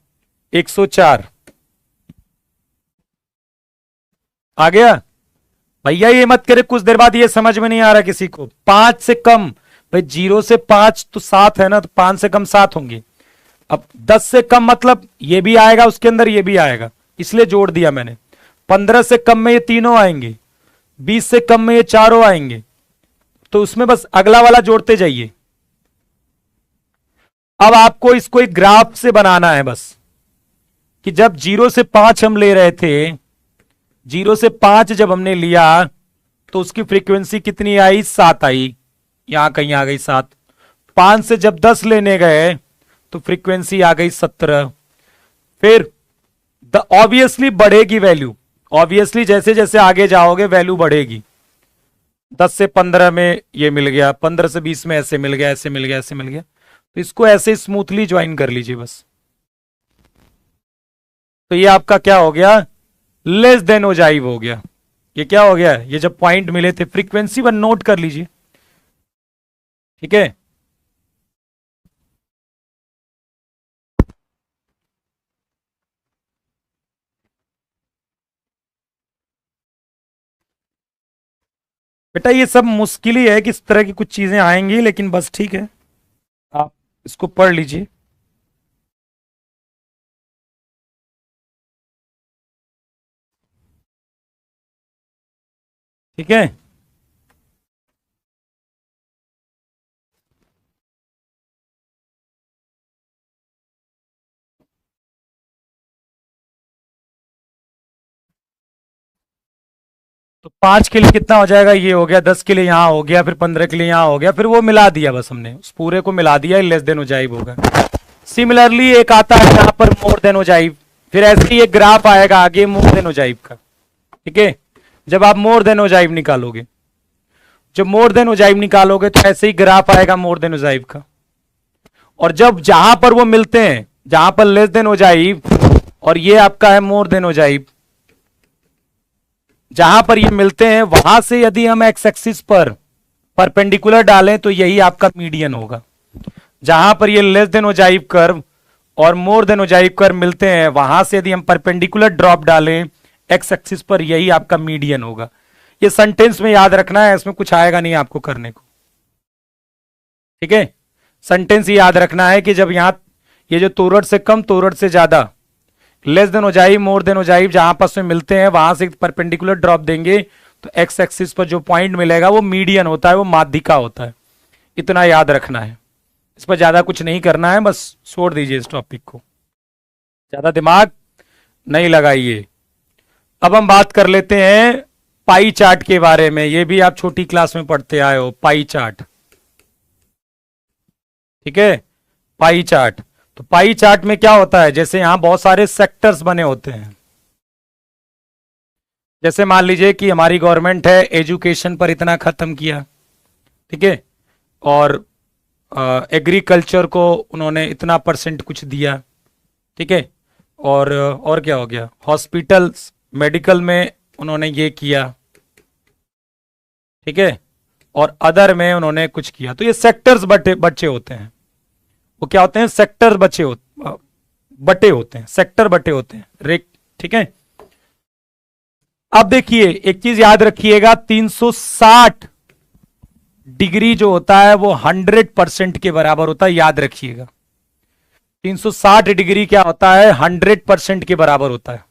104 आ गया। भैया ये मत करे कुछ देर बाद ये समझ में नहीं आ रहा किसी को, 5 से कम, भाई 0 से 5 तो 7 है ना, तो 5 से कम 7 होंगे। अब 10 से कम मतलब ये भी आएगा उसके अंदर, ये भी आएगा, इसलिए जोड़ दिया मैंने। 15 से कम में ये तीनों आएंगे, 20 से कम में ये चारों आएंगे, तो उसमें बस अगला वाला जोड़ते जाइए। अब आपको इसको एक ग्राफ से बनाना है बस, कि जब 0 से 5 हम ले रहे थे, 0 से 5 जब हमने लिया तो उसकी फ्रीक्वेंसी कितनी आई, 7 आई, यहां कहीं आ गई 7। 5 से जब 10 लेने गए तो फ्रीक्वेंसी आ गई 17। फिर ऑब्वियसली बढ़ेगी वैल्यू, ऑब्वियसली जैसे जैसे आगे जाओगे वैल्यू बढ़ेगी। 10 से 15 में ये मिल गया, 15 से 20 में ऐसे मिल गया, ऐसे मिल गया, ऐसे मिल गया। तो इसको ऐसे स्मूथली ज्वाइन कर लीजिए बस। तो ये आपका क्या हो गया, लेस देन ओजाइव हो गया। ये क्या हो गया, ये जब पॉइंट मिले थे, फ्रीक्वेंसी वन नोट कर लीजिए, ठीक है। बेटा ये सब मुश्किल ही है कि इस तरह की कुछ चीजें आएंगी, लेकिन बस ठीक है, आप इसको पढ़ लीजिए। ठीक है, तो 5 के लिए कितना हो जाएगा, ये हो गया, 10 के लिए यहां हो गया, फिर 15 के लिए यहां हो गया, फिर वो मिला दिया, बस हमने उस पूरे को मिला दिया, लेस देन ओजाइव होगा। सिमिलरली एक आता है यहां पर मोर देन ओजाइव, फिर ऐसे ही एक ग्राफ आएगा आगे मोर देन ओजाइव का, ठीक है। जब आप मोर देन ओजाइव निकालोगे, जब मोर देन ओजाइव निकालोगे तो ऐसे ही ग्राफ आएगा मोर देन ओजाइव का। और जब जहां पर वो मिलते हैं, जहां पर लेस देन ओजाइव और ये आपका है मोर देन ओजाइव, जहां पर ये मिलते हैं वहां से यदि हम एक्स एक्सिस पर परपेंडिकुलर डालें तो यही आपका मीडियन होगा। जहां पर ये लेस देन ओजाइव कर्व और मोर देन ओजाइव कर्व मिलते हैं, वहां से यदि हम परपेंडिकुलर ड्रॉप डालें एक्स एक्सिस पर, यही आपका मीडियन होगा। ये सेंटेंस में याद रखना है, इसमें कुछ आएगा नहीं आपको करने को, ठीक है। सेंटेंस याद रखना है कि जब यहां ये जो तोरट से कम तोरट से ज्यादा, less than ogive more than ogive जहां पास में मिलते हैं वहां से परपेंडिकुलर ड्रॉप देंगे तो एक्स एक्सिस पर जो पॉइंट मिलेगा वो मीडियन होता है, वो माध्यिका होता है। इतना याद रखना है, इस पर ज्यादा कुछ नहीं करना है, बस छोड़ दीजिए इस टॉपिक को, ज्यादा दिमाग नहीं लगाइए। अब हम बात कर लेते हैं पाई चार्ट के बारे में। ये भी आप छोटी क्लास में पढ़ते आए हो, पाई चार्ट। ठीक है, पाई चार्ट। तो पाई चार्ट में क्या होता है, जैसे यहां बहुत सारे सेक्टर्स बने होते हैं। जैसे मान लीजिए कि हमारी गवर्नमेंट है, एजुकेशन पर इतना खत्म किया, ठीक है, और एग्रीकल्चर को उन्होंने इतना परसेंट कुछ दिया, ठीक है, और क्या हो गया, हॉस्पिटल्स मेडिकल में उन्होंने ये किया, ठीक है, और अदर में उन्होंने कुछ किया। तो ये सेक्टर्स बचे होते हैं। वो क्या होते हैं, सेक्टर बटे होते हैं, सेक्टर बटे होते हैं, रेक। ठीक है, अब देखिए एक चीज याद रखिएगा, 360 डिग्री जो होता है वो 100% के बराबर होता है, याद रखिएगा। 360 डिग्री क्या होता है, 100% के बराबर होता है।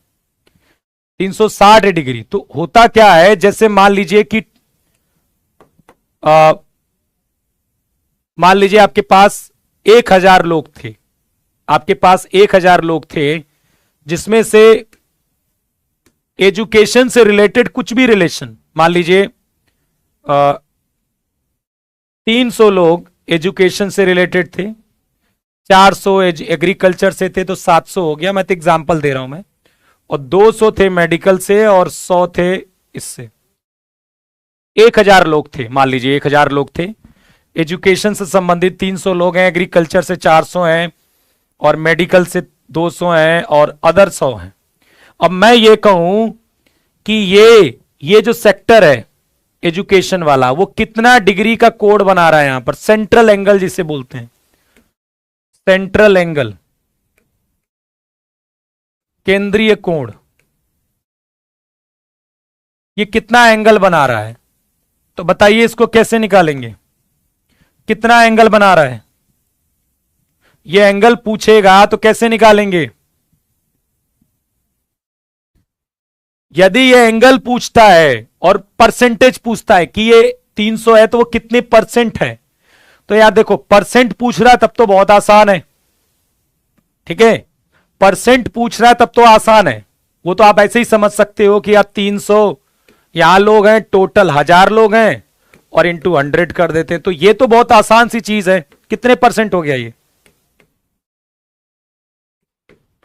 360 डिग्री तो होता क्या है, जैसे मान लीजिए कि मान लीजिए आपके पास 1000 लोग थे, आपके पास 1000 लोग थे, जिसमें से एजुकेशन से रिलेटेड कुछ भी रिलेशन, मान लीजिए 300 लोग एजुकेशन से रिलेटेड थे, 400 एग्रीकल्चर से थे, तो 700 हो गया, मैं तो एग्जांपल दे रहा हूं मैं, और 200 थे मेडिकल से और 100 थे इससे। 1000 लोग थे, मान लीजिए 1000 लोग थे, एजुकेशन से संबंधित 300 लोग हैं, एग्रीकल्चर से 400 हैं, और मेडिकल से 200 हैं, और अदर 100 हैं। अब मैं ये कहूं कि ये जो सेक्टर है एजुकेशन वाला, वो कितना डिग्री का कोड बना रहा है यहां पर, सेंट्रल एंगल जिसे बोलते हैं, सेंट्रल एंगल, केंद्रीय कोण, ये कितना एंगल बना रहा है, तो बताइए इसको कैसे निकालेंगे, कितना एंगल बना रहा है, ये एंगल पूछेगा तो कैसे निकालेंगे। यदि ये एंगल पूछता है और परसेंटेज पूछता है कि ये 300 है तो वो कितने परसेंट है, तो यार देखो परसेंट पूछ रहा है तब तो बहुत आसान है, ठीक है, परसेंट पूछ रहा है तब तो आसान है। वो तो आप ऐसे ही समझ सकते हो कि आप 300 यहां लोग हैं, टोटल 1000 लोग हैं, और इंटू 100 कर देते हैं, तो ये तो बहुत आसान सी चीज है। कितने परसेंट हो गया, ये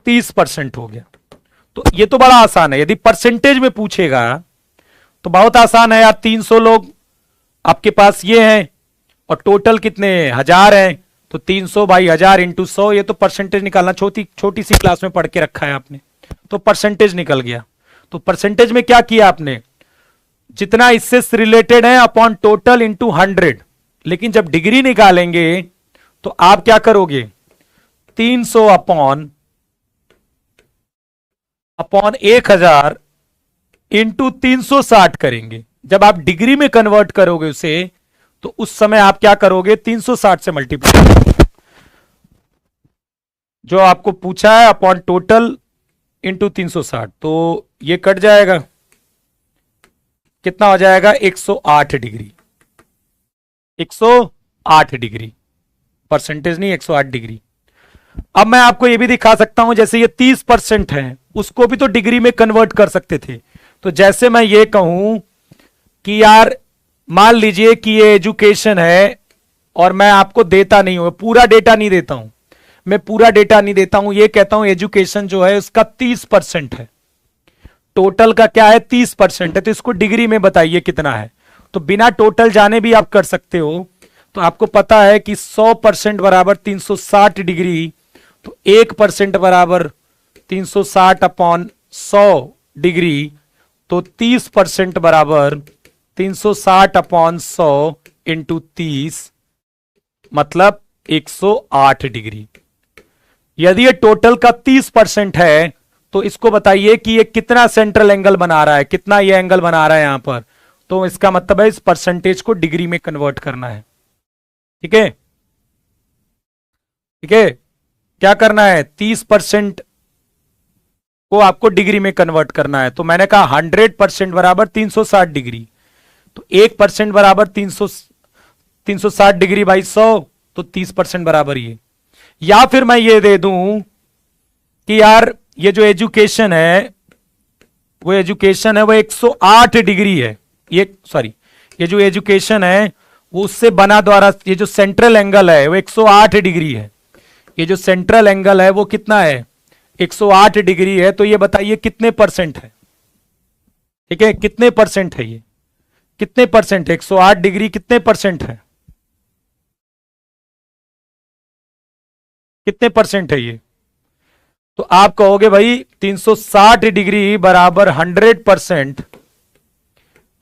30% हो गया। तो ये तो बड़ा आसान है, यदि परसेंटेज में पूछेगा तो बहुत आसान है यार। 300 लोग आपके पास ये हैं, और टोटल कितने 1000 हैं, तो 300 बाई 1000 इंटू 100, ये तो परसेंटेज निकालना छोटी सी क्लास में पढ़ के रखा है आपने, तो परसेंटेज निकल गया। तो परसेंटेज में क्या किया आपने, जितना इससे रिलेटेड है अपॉन टोटल इंटू 100। लेकिन जब डिग्री निकालेंगे तो आप क्या करोगे, 300 अपॉन 1000 इंटू 360 करेंगे। जब आप डिग्री में कन्वर्ट करोगे उसे, तो उस समय आप क्या करोगे, 360 से मल्टीप्लाई, जो आपको पूछा है अपॉन टोटल इंटू 360, तो ये कट जाएगा, कितना हो जाएगा, 108 डिग्री, 108 डिग्री, परसेंटेज नहीं, 108 डिग्री। अब मैं आपको यह भी दिखा सकता हूं, जैसे ये 30% है, उसको भी तो डिग्री में कन्वर्ट कर सकते थे। तो जैसे मैं ये कहूं कि यार मान लीजिए कि ये एजुकेशन है, और मैं आपको देता नहीं हूं, पूरा डेटा नहीं देता हूं, मैं पूरा डेटा नहीं देता हूं, ये कहता हूं एजुकेशन जो है उसका 30% है, टोटल का क्या है 30% है, तो इसको डिग्री में बताइए कितना है। तो बिना टोटल जाने भी आप कर सकते हो। तो आपको पता है कि 100% बराबर 360 डिग्री, तो 1% बराबर 360 अपॉन 100 डिग्री, तो 30% बराबर 360 अपॉन 100 इंटू 30, मतलब 108 डिग्री। यदि ये टोटल का 30% है, तो इसको बताइए कि ये कितना सेंट्रल एंगल बना रहा है, कितना ये एंगल बना रहा है यहां पर। तो इसका मतलब है इस परसेंटेज को डिग्री में कन्वर्ट करना है। ठीक है, ठीक है, क्या करना है, 30% को आपको डिग्री में कन्वर्ट करना है। तो मैंने कहा 100% बराबर 360 डिग्री, तो 1% बराबर 360 डिग्री बाई 100, तो 30% बराबर ये। या फिर मैं ये दे दूं कि यार ये जो एजुकेशन है वो 108 डिग्री है, ये सॉरी ये जो एजुकेशन है वो उससे बना द्वारा, ये जो सेंट्रल एंगल है वो 108 डिग्री है। ये जो सेंट्रल एंगल है वो कितना है, 108 डिग्री है। तो ये बताइए कितने परसेंट है, ठीक है, कितने परसेंट है ये, कितने परसेंट है 108 डिग्री, कितने परसेंट है, कितने परसेंट है ये। तो आप कहोगे भाई 360 डिग्री बराबर 100%,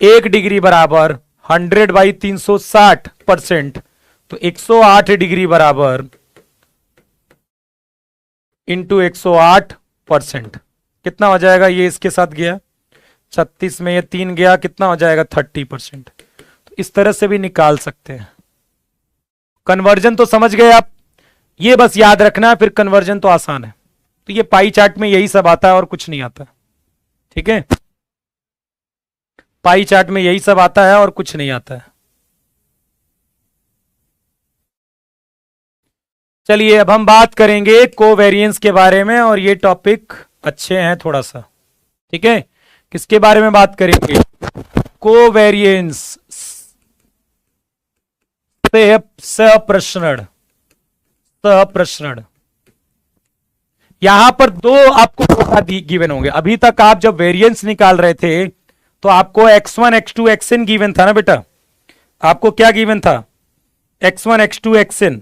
1 डिग्री बराबर 100/360%। तो 108 डिग्री बराबर इंटू 108%, कितना हो जाएगा, ये इसके साथ गया 36 में ये 3 गया, कितना हो जाएगा 30%। तो इस तरह से भी निकाल सकते हैं। कन्वर्जन तो समझ गए आप, ये बस याद रखना है, फिर कन्वर्जन तो आसान है। तो ये पाई चार्ट में यही सब आता है और कुछ नहीं आता, ठीक है, पाई चार्ट में यही सब आता है और कुछ नहीं आता है। चलिए अब हम बात करेंगे कोवेरिएंस के बारे में, और ये टॉपिक अच्छे हैं थोड़ा सा, ठीक है। किसके बारे में बात करेंगे, कोवेरिएंस, सहप्रसरण, सहप्रसरण। यहां पर दो आपको गिवन होंगे। अभी तक आप जब वेरिएंस निकाल रहे थे तो आपको x1 x2 xn गिवन था ना बेटा, आपको क्या गिवन था, x1 x2 xn।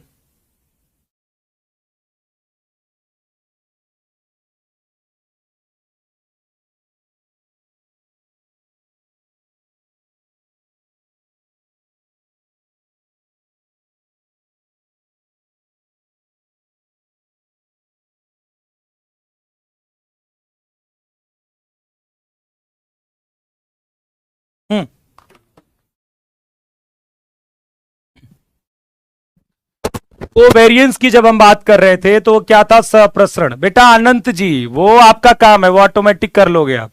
कोवेरिएंस की जब हम बात कर रहे थे तो क्या था, सहप्रसरण। बेटा अनंत जी वो आपका काम है, वो ऑटोमेटिक कर लोगे आप।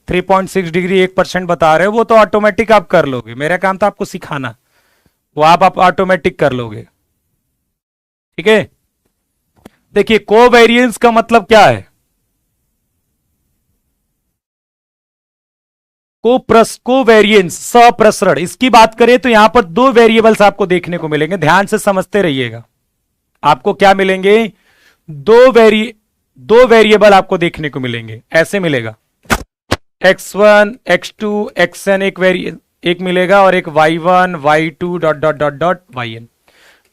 3.6 डिग्री 1% बता रहे हो, वो तो ऑटोमेटिक आप कर लोगे, मेरा काम था आपको सिखाना, वो आप ऑटोमेटिक कर लोगे, ठीक है। देखिए कोवेरिएंस का मतलब क्या है, कोवेरिएंस सहप्रसरण, इसकी बात करें तो यहां पर दो वेरिएबल्स आपको देखने को मिलेंगे, ध्यान से समझते रहिएगा। आपको क्या मिलेंगे, दो वेरिएबल आपको देखने को मिलेंगे, ऐसे मिलेगा x1 x2 xn, एक मिलेगा, और एक y1 y2 dot dot dot dot yn।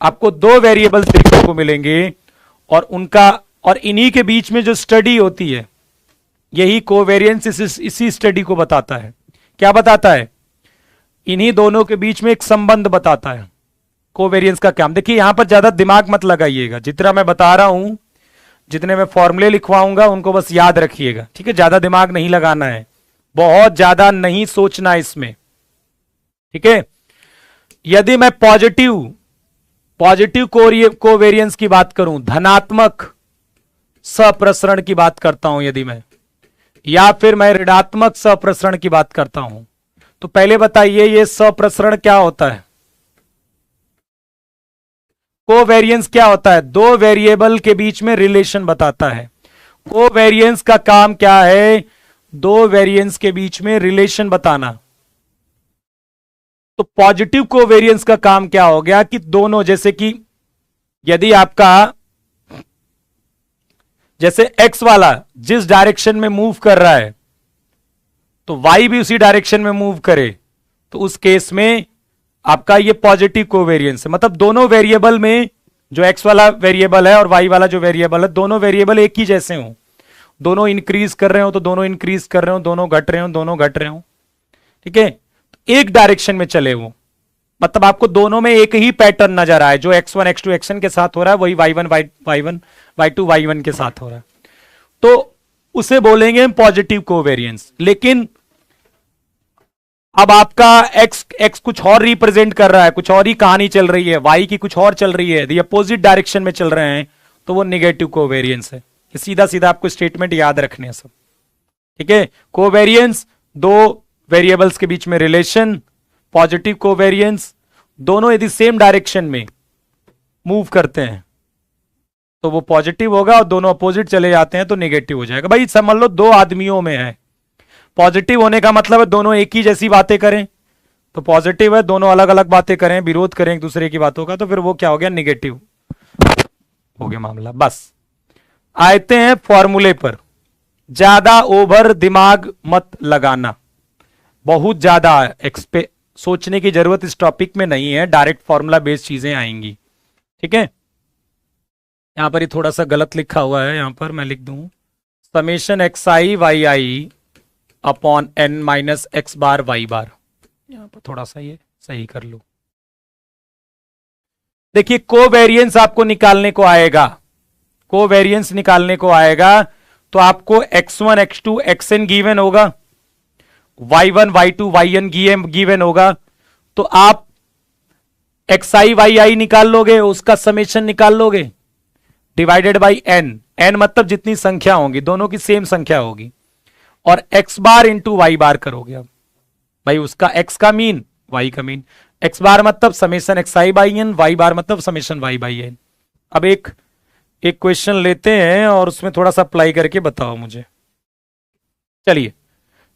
आपको दो वेरिएबल्स देखने को मिलेंगे, और इन्हीं के बीच में जो स्टडी होती है, यही कोवेरिएंस इसी स्टडी को बताता है। क्या बताता है, इन्हीं दोनों के बीच में एक संबंध बताता है। कोवेरिएंस का काम देखिए, यहां पर ज्यादा दिमाग मत लगाइएगा, जितना मैं बता रहा हूं, जितने मैं फॉर्मूले लिखवाऊंगा उनको बस याद रखिएगा, ठीक है। ज्यादा दिमाग नहीं लगाना है, बहुत ज्यादा नहीं सोचना इसमें, ठीक है। यदि मैं पॉजिटिव कोवेरिएंस की बात करूं, धनात्मक सहप्रसरण की बात करता हूं यदि मैं, या फिर मैं ऋणात्मक सहप्रसरण की बात करता हूं, तो पहले बताइए ये सहप्रसरण क्या होता है, कोवेरिएंस क्या होता है, दो वेरिएबल के बीच में रिलेशन बताता है। कोवेरिएंस का काम क्या है, दो वेरिएंस के बीच में रिलेशन बताना। तो पॉजिटिव कोवेरिएंस का काम क्या हो गया कि दोनों, जैसे कि यदि आपका, जैसे x वाला जिस डायरेक्शन में मूव कर रहा है तो y भी उसी डायरेक्शन में मूव करे, तो उस केस में आपका ये पॉजिटिव कोवेरिएंस है। मतलब दोनों वेरिएबल में, जो x वाला वेरिएबल है और y वाला जो वेरिएबल है, दोनों वेरिएबल एक ही जैसे हो, दोनों इंक्रीज कर रहे हो तो दोनों इंक्रीज कर रहे हो, दोनों घट रहे हो दोनों घट रहे हो, ठीक है, एक डायरेक्शन में चले वो। मतलब आपको दोनों में एक ही पैटर्न नजर आए, जो x1 x2 xn के साथ हो रहा है वही y1 y2 y1 के साथ हो रहा है, तो उसे बोलेंगे हम पॉजिटिव कोवेरिएंस। लेकिन अब आपका x कुछ और रिप्रेजेंट कर रहा है, कुछ और ही कहानी चल रही है, y की कुछ और चल रही है, यदि अपोजिट डायरेक्शन में चल रहे हैं तो वो नेगेटिव कोवेरिएंस है। सीधा सीधा आपको स्टेटमेंट याद रखने हैं सब, ठीक है। कोवेरिएंस, दो वेरिएबल्स के बीच में रिलेशन। पॉजिटिव कोवेरिएंस, दोनों यदि सेम डायरेक्शन में मूव करते हैं तो वो पॉजिटिव होगा, और दोनों अपोजिट चले जाते हैं तो नेगेटिव हो जाएगा। भाई समझ लो दो आदमियों में है, पॉजिटिव होने का मतलब है दोनों एक ही जैसी बातें करें, तो पॉजिटिव है दोनों अलग अलग बातें करें, विरोध करें एक दूसरे की बातों का, तो फिर वो क्या हो गया, निगेटिव हो गया मामला। बस आते हैं फॉर्मूले पर। ज्यादा ओवर दिमाग मत लगाना, बहुत ज्यादा एक्सपे सोचने की जरूरत इस टॉपिक में नहीं है, डायरेक्ट फॉर्मूला बेस्ड चीजें आएंगी। ठीक है, यहां पर ही थोड़ा सा गलत लिखा हुआ है, यहां पर मैं लिख दूं summation X I Y I upon N minus X bar Y बार, यहां पर थोड़ा सा ये सही कर लो। देखिए कोवेरिएंस आपको निकालने को आएगा, कोवेरिएंस निकालने को आएगा तो आपको x1 x2 xn गिवन होगा, y1 y2 yn गिवन होगा, तो आप xi yi निकाल लोगे, उसका समेशन निकाल लोगे डिवाइडेड बाई n, n मतलब जितनी संख्या होगी दोनों की सेम संख्या होगी, और x बार इंटू वाई बार करोगे। अब भाई उसका x का मीन y का मीन, x बार मतलब summation xi by n, y बार मतलब समेशन y बाई n। अब एक क्वेश्चन लेते हैं और उसमें थोड़ा सा अप्लाई करके बताओ मुझे। चलिए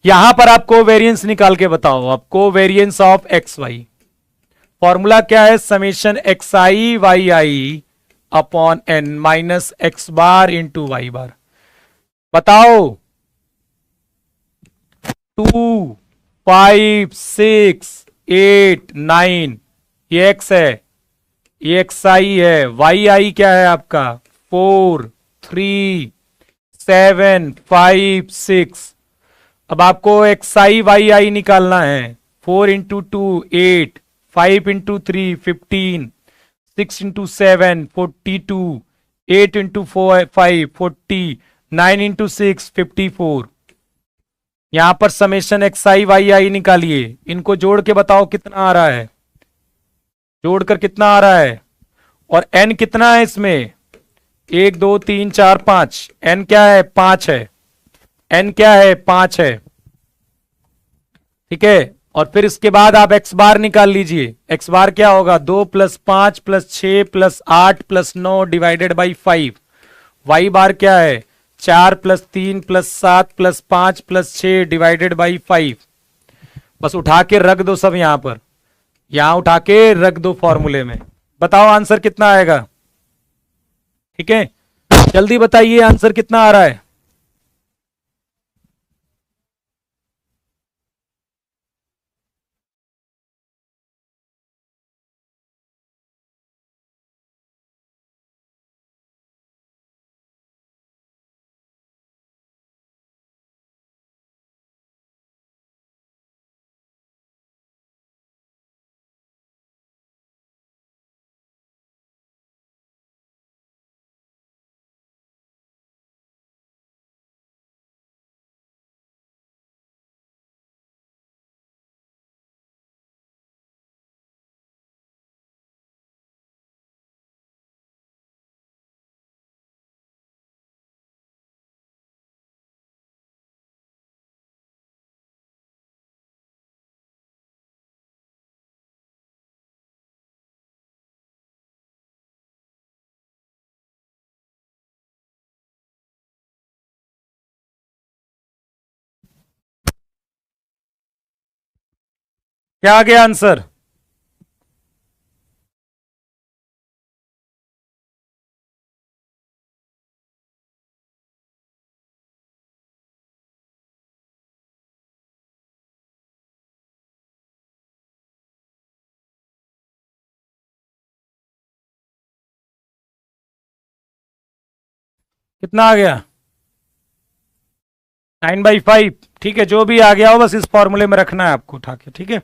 यहां पर आप कोवेरिएंस निकाल के बताओ। अब covariance of X Y formula क्या है, summation X I Y I upon N minus X bar into Y bar. बताओ 2 5 6 8 9 ये एक्स है, ये एक्स आई है, वाई आई क्या है आपका 4 3 7 5 6। अब आपको एक्स आई वाई आई निकालना है, 4 into 2 8, 5 into 3 15, 6 into 7 42, 8 into 5 40, 9 into 6 54। यहां पर समेशन एक्स आई वाई आई निकालिए, इनको जोड़ के बताओ कितना आ रहा है, जोड़कर कितना आ रहा है, और एन कितना है इसमें 1 2 3 4 5, एन क्या है 5 है, एन क्या है 5 है। ठीक है, और फिर इसके बाद आप एक्स बार निकाल लीजिए, एक्स बार क्या होगा 2 plus 5 plus 6 plus 8 plus 9 divided by 5। Y bar क्या है 4 plus 3 plus 7 plus 5 plus 6 divided by 5। बस उठा के रख दो सब यहां पर, यहां उठा के रख दो फॉर्मूले में, बताओ आंसर कितना आएगा। ठीक है, जल्दी बताइए आंसर कितना आ रहा है। क्या आ गया आंसर, कितना आ गया 9/5। ठीक है, जो भी आ गया हो बस इस फॉर्मूले में रखना है आपको उठा के। ठीक है,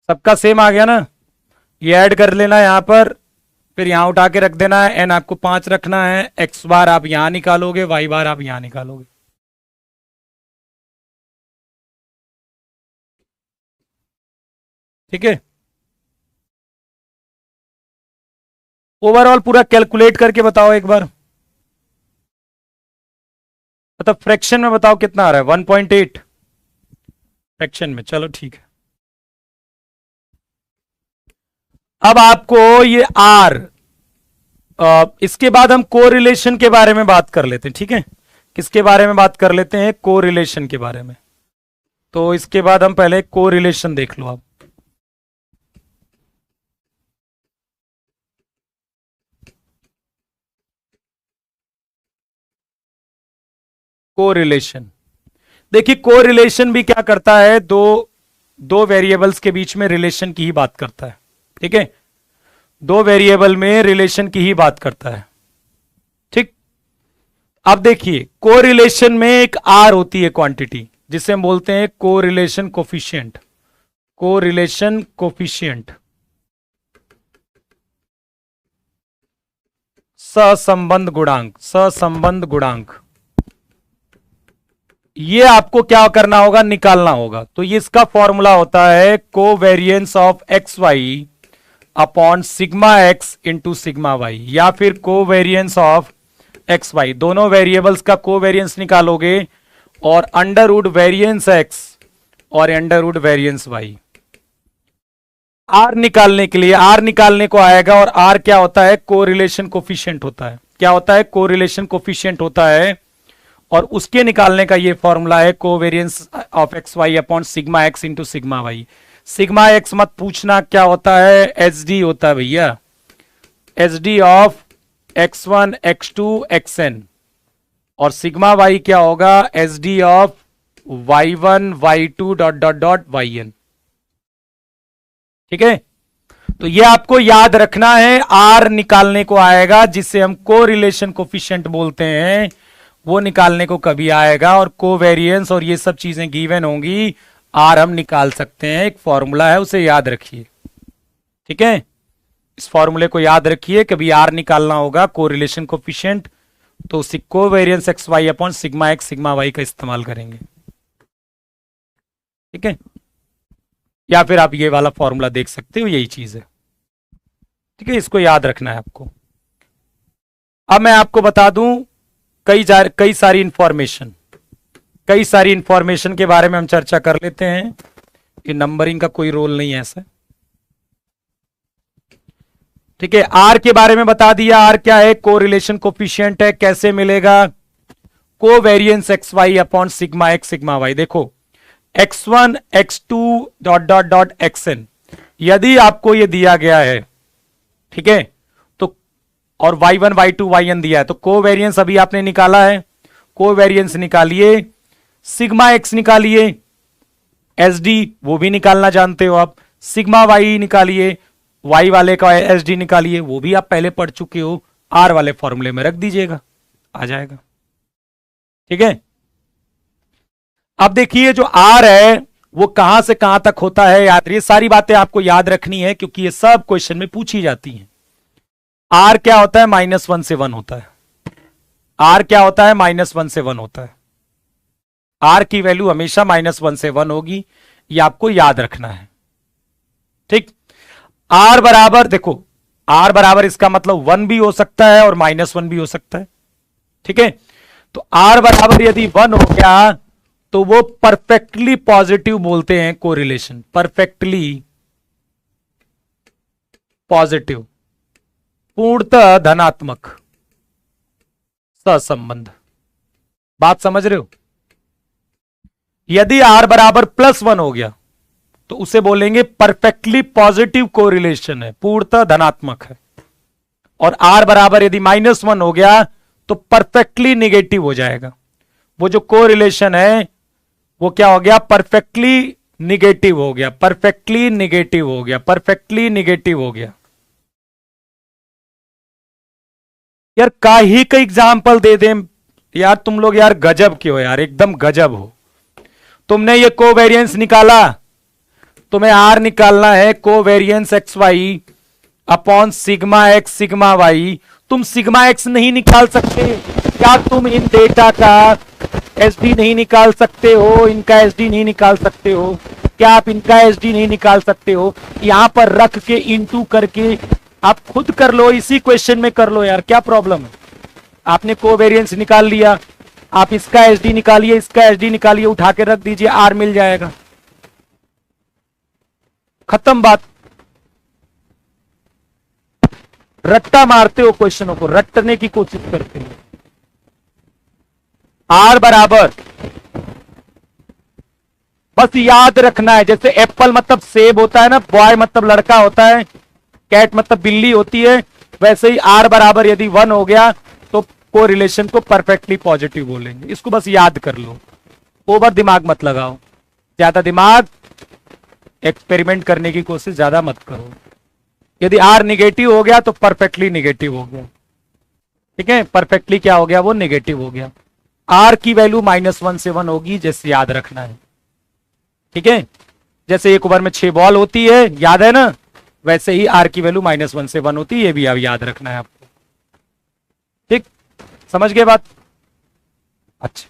सबका सेम आ गया ना, ये ऐड कर लेना यहां पर, फिर यहां उठा के रख देना है, एन आपको 5 रखना है, एक्स बार आप यहां निकालोगे, वाई बार आप यहां निकालोगे। ठीक है, ओवरऑल पूरा कैलकुलेट करके बताओ एक बार, मतलब फ्रैक्शन में बताओ कितना आ रहा है 1.8 फ्रैक्शन में। चलो ठीक है, अब आपको ये आर, इसके बाद हम कोरिलेशन के बारे में बात कर लेते हैं, ठीक है। किसके बारे में बात कर लेते हैं? कोरिलेशन के बारे में। तो इसके बाद हम पहले कोरिलेशन देख लो आप। कोरिलेशन, देखिए कोरिलेशन भी क्या करता है, दो वेरिएबल्स के बीच में रिलेशन की ही बात करता है, ठीक है। दो वेरिएबल में रिलेशन की ही बात करता है, ठीक। अब देखिए कोरिलेशन में एक आर होती है क्वांटिटी, जिसे हम बोलते हैं कोरिलेशन कोफिशिएंट। कोरिलेशन कोफिशिएंट, सहसंबंध गुणांक, सहसंबंध गुणांक। ये आपको क्या करना होगा? निकालना होगा। तो ये इसका फॉर्मूला होता है covariance of X Y upon sigma X into sigma Y, या फिर कोवेरिएंस ऑफ एक्स वाई। दोनों वेरिएबल्स का कोवेरिएंस निकालोगे और अंडर रूट वेरिएंस एक्स और under root variance Y. R निकालने के लिए, आर निकालने को आएगा, और आर क्या होता है? कोरिलेशन कोफिशिएंट होता है। क्या होता है? कोरिलेशन कोफिशिएंट होता है। और उसके निकालने का ये फॉर्मूला है covariance of X Y upon sigma X into sigma Y. Sigma X मत पूछना क्या होता है, एच डी होता है भैया, H D of x1 x2 xn। और सिग्मा वाई क्या होगा? H D of y1 y2 dot dot dot yn। ठीक है, तो ये आपको याद रखना है। आर निकालने को आएगा, जिससे हम कोरिलेशन कोफिशिएंट बोलते हैं, वो निकालने को कभी आएगा। और कोवेरिएंस और ये सब चीजें गिवन होंगी, आर हम निकाल सकते हैं। एक फॉर्मूला है, उसे याद रखिए, ठीक है। इस फॉर्मूले को याद रखिए, कभी आर निकालना होगा कोरिलेशन कोफिशिएंट, तो उसी covariance X Y upon sigma X sigma Y का इस्तेमाल करेंगे, ठीक है। या फिर आप ये वाला फॉर्मूला देख सकते हो, यही चीज है, ठीक है। इसको याद रखना है आपको। अब मैं आपको बता दूं कई सारी इंफॉर्मेशन के बारे में हम चर्चा कर लेते हैं। ये नंबरिंग का कोई रोल नहीं है ऐसा, ठीक है। आर के बारे में बता दिया, आर क्या है? कोरिलेशन कोफिशिएंट है। कैसे मिलेगा? Covariance X Y upon sigma X sigma Y. देखो x1 x2 dot dot dot xn, यदि आपको ये दिया गया है, ठीक है, तो और y1 y2 yn दिया है, तो कोवेरिएंस अभी आपने निकाला है, कोवेरिएंस निकालिए, सिग्मा एक्स निकालिए, एस डी वो भी निकालना जानते हो आप, सिग्मा वाई निकालिए, वाई वाले का एस डी निकालिए, वो भी आप पहले पढ़ चुके हो। आर वाले फॉर्मूले में रख दीजिएगा, आ जाएगा, ठीक है। अब देखिए जो आर है वो कहां से कहां तक होता है याद, ये सारी बातें आपको याद रखनी है, क्योंकि ये सब क्वेश्चन में पूछी जाती हैं। आर क्या होता है? -1 से 1 होता है। आर क्या होता है? -1 से 1 होता है। आर की वैल्यू हमेशा -1 से 1 होगी, ये आपको याद रखना है, ठीक। आर बराबर, देखो आर बराबर इसका मतलब 1 भी हो सकता है और -1 भी हो सकता है, ठीक है। तो आर बराबर यदि 1 हो गया तो वो परफेक्टली पॉजिटिव बोलते हैं कोरिलेशन, परफेक्टली पॉजिटिव, पूर्णतः धनात्मक सहसंबंध। बात समझ रहे हो? यदि आर बराबर +1 हो गया तो उसे बोलेंगे परफेक्टली पॉजिटिव कोरिलेशन है, पूर्णतः धनात्मक है। और आर बराबर यदि -1 हो गया तो परफेक्टली निगेटिव हो जाएगा। वो जो कोरिलेशन है वो क्या हो गया? परफेक्टली निगेटिव हो गया, परफेक्टली निगेटिव हो गया, परफेक्टली निगेटिव हो गया। यार काहे का एग्जाम्पल दे दें यार, तुम लोग यार गजब के हो यार, एकदम गजब हो। तुमने ये कोवेरिएंस निकाला, तुम्हें आर निकालना है covariance X Y upon sigma X sigma Y. तुम सिग्मा एक्स नहीं निकाल सकते क्या? तुम इन डेटा का एसडी नहीं निकाल सकते हो? इनका एसडी नहीं निकाल सकते हो क्या? आप इनका एसडी नहीं निकाल सकते हो? यहां पर रख के इनटू करके आप खुद कर लो, इसी क्वेश्चन में कर लो यार, क्या प्रॉब्लम है? आपने कोवेरिएंस निकाल लिया, आप इसका एसडी निकालिए, इसका एसडी निकालिए, उठा के रख दीजिए, आर मिल जाएगा, खत्म बात। रट्टा मारते हो, क्वेश्चनों को रटने की कोशिश करते हो। आर बराबर, बस याद रखना है, जैसे एप्पल मतलब सेब होता है ना, बॉय मतलब लड़का होता है, कैट मतलब बिल्ली होती है, वैसे ही आर बराबर यदि 1 हो गया तो कोरिलेशन को परफेक्टली पॉजिटिव बोलेंगे। इसको बस याद कर लो, ओवर दिमाग मत लगाओ, ज्यादा दिमाग एक्सपेरिमेंट करने की कोशिश ज्यादा मत करो। यदि आर निगेटिव हो गया तो परफेक्टली निगेटिव हो गया, ठीक है, परफेक्टली क्या हो गया, वो निगेटिव हो गया। आर की वैल्यू -1 से 1 होगी, जैसे याद रखना है, ठीक है, जैसे एक ओवर में 6 बॉल होती है, याद है ना, वैसे ही आर की वैल्यू -1 से 1 होती है, ये भी अब याद रखना है आपको, ठीक, समझ गए बात। अच्छा,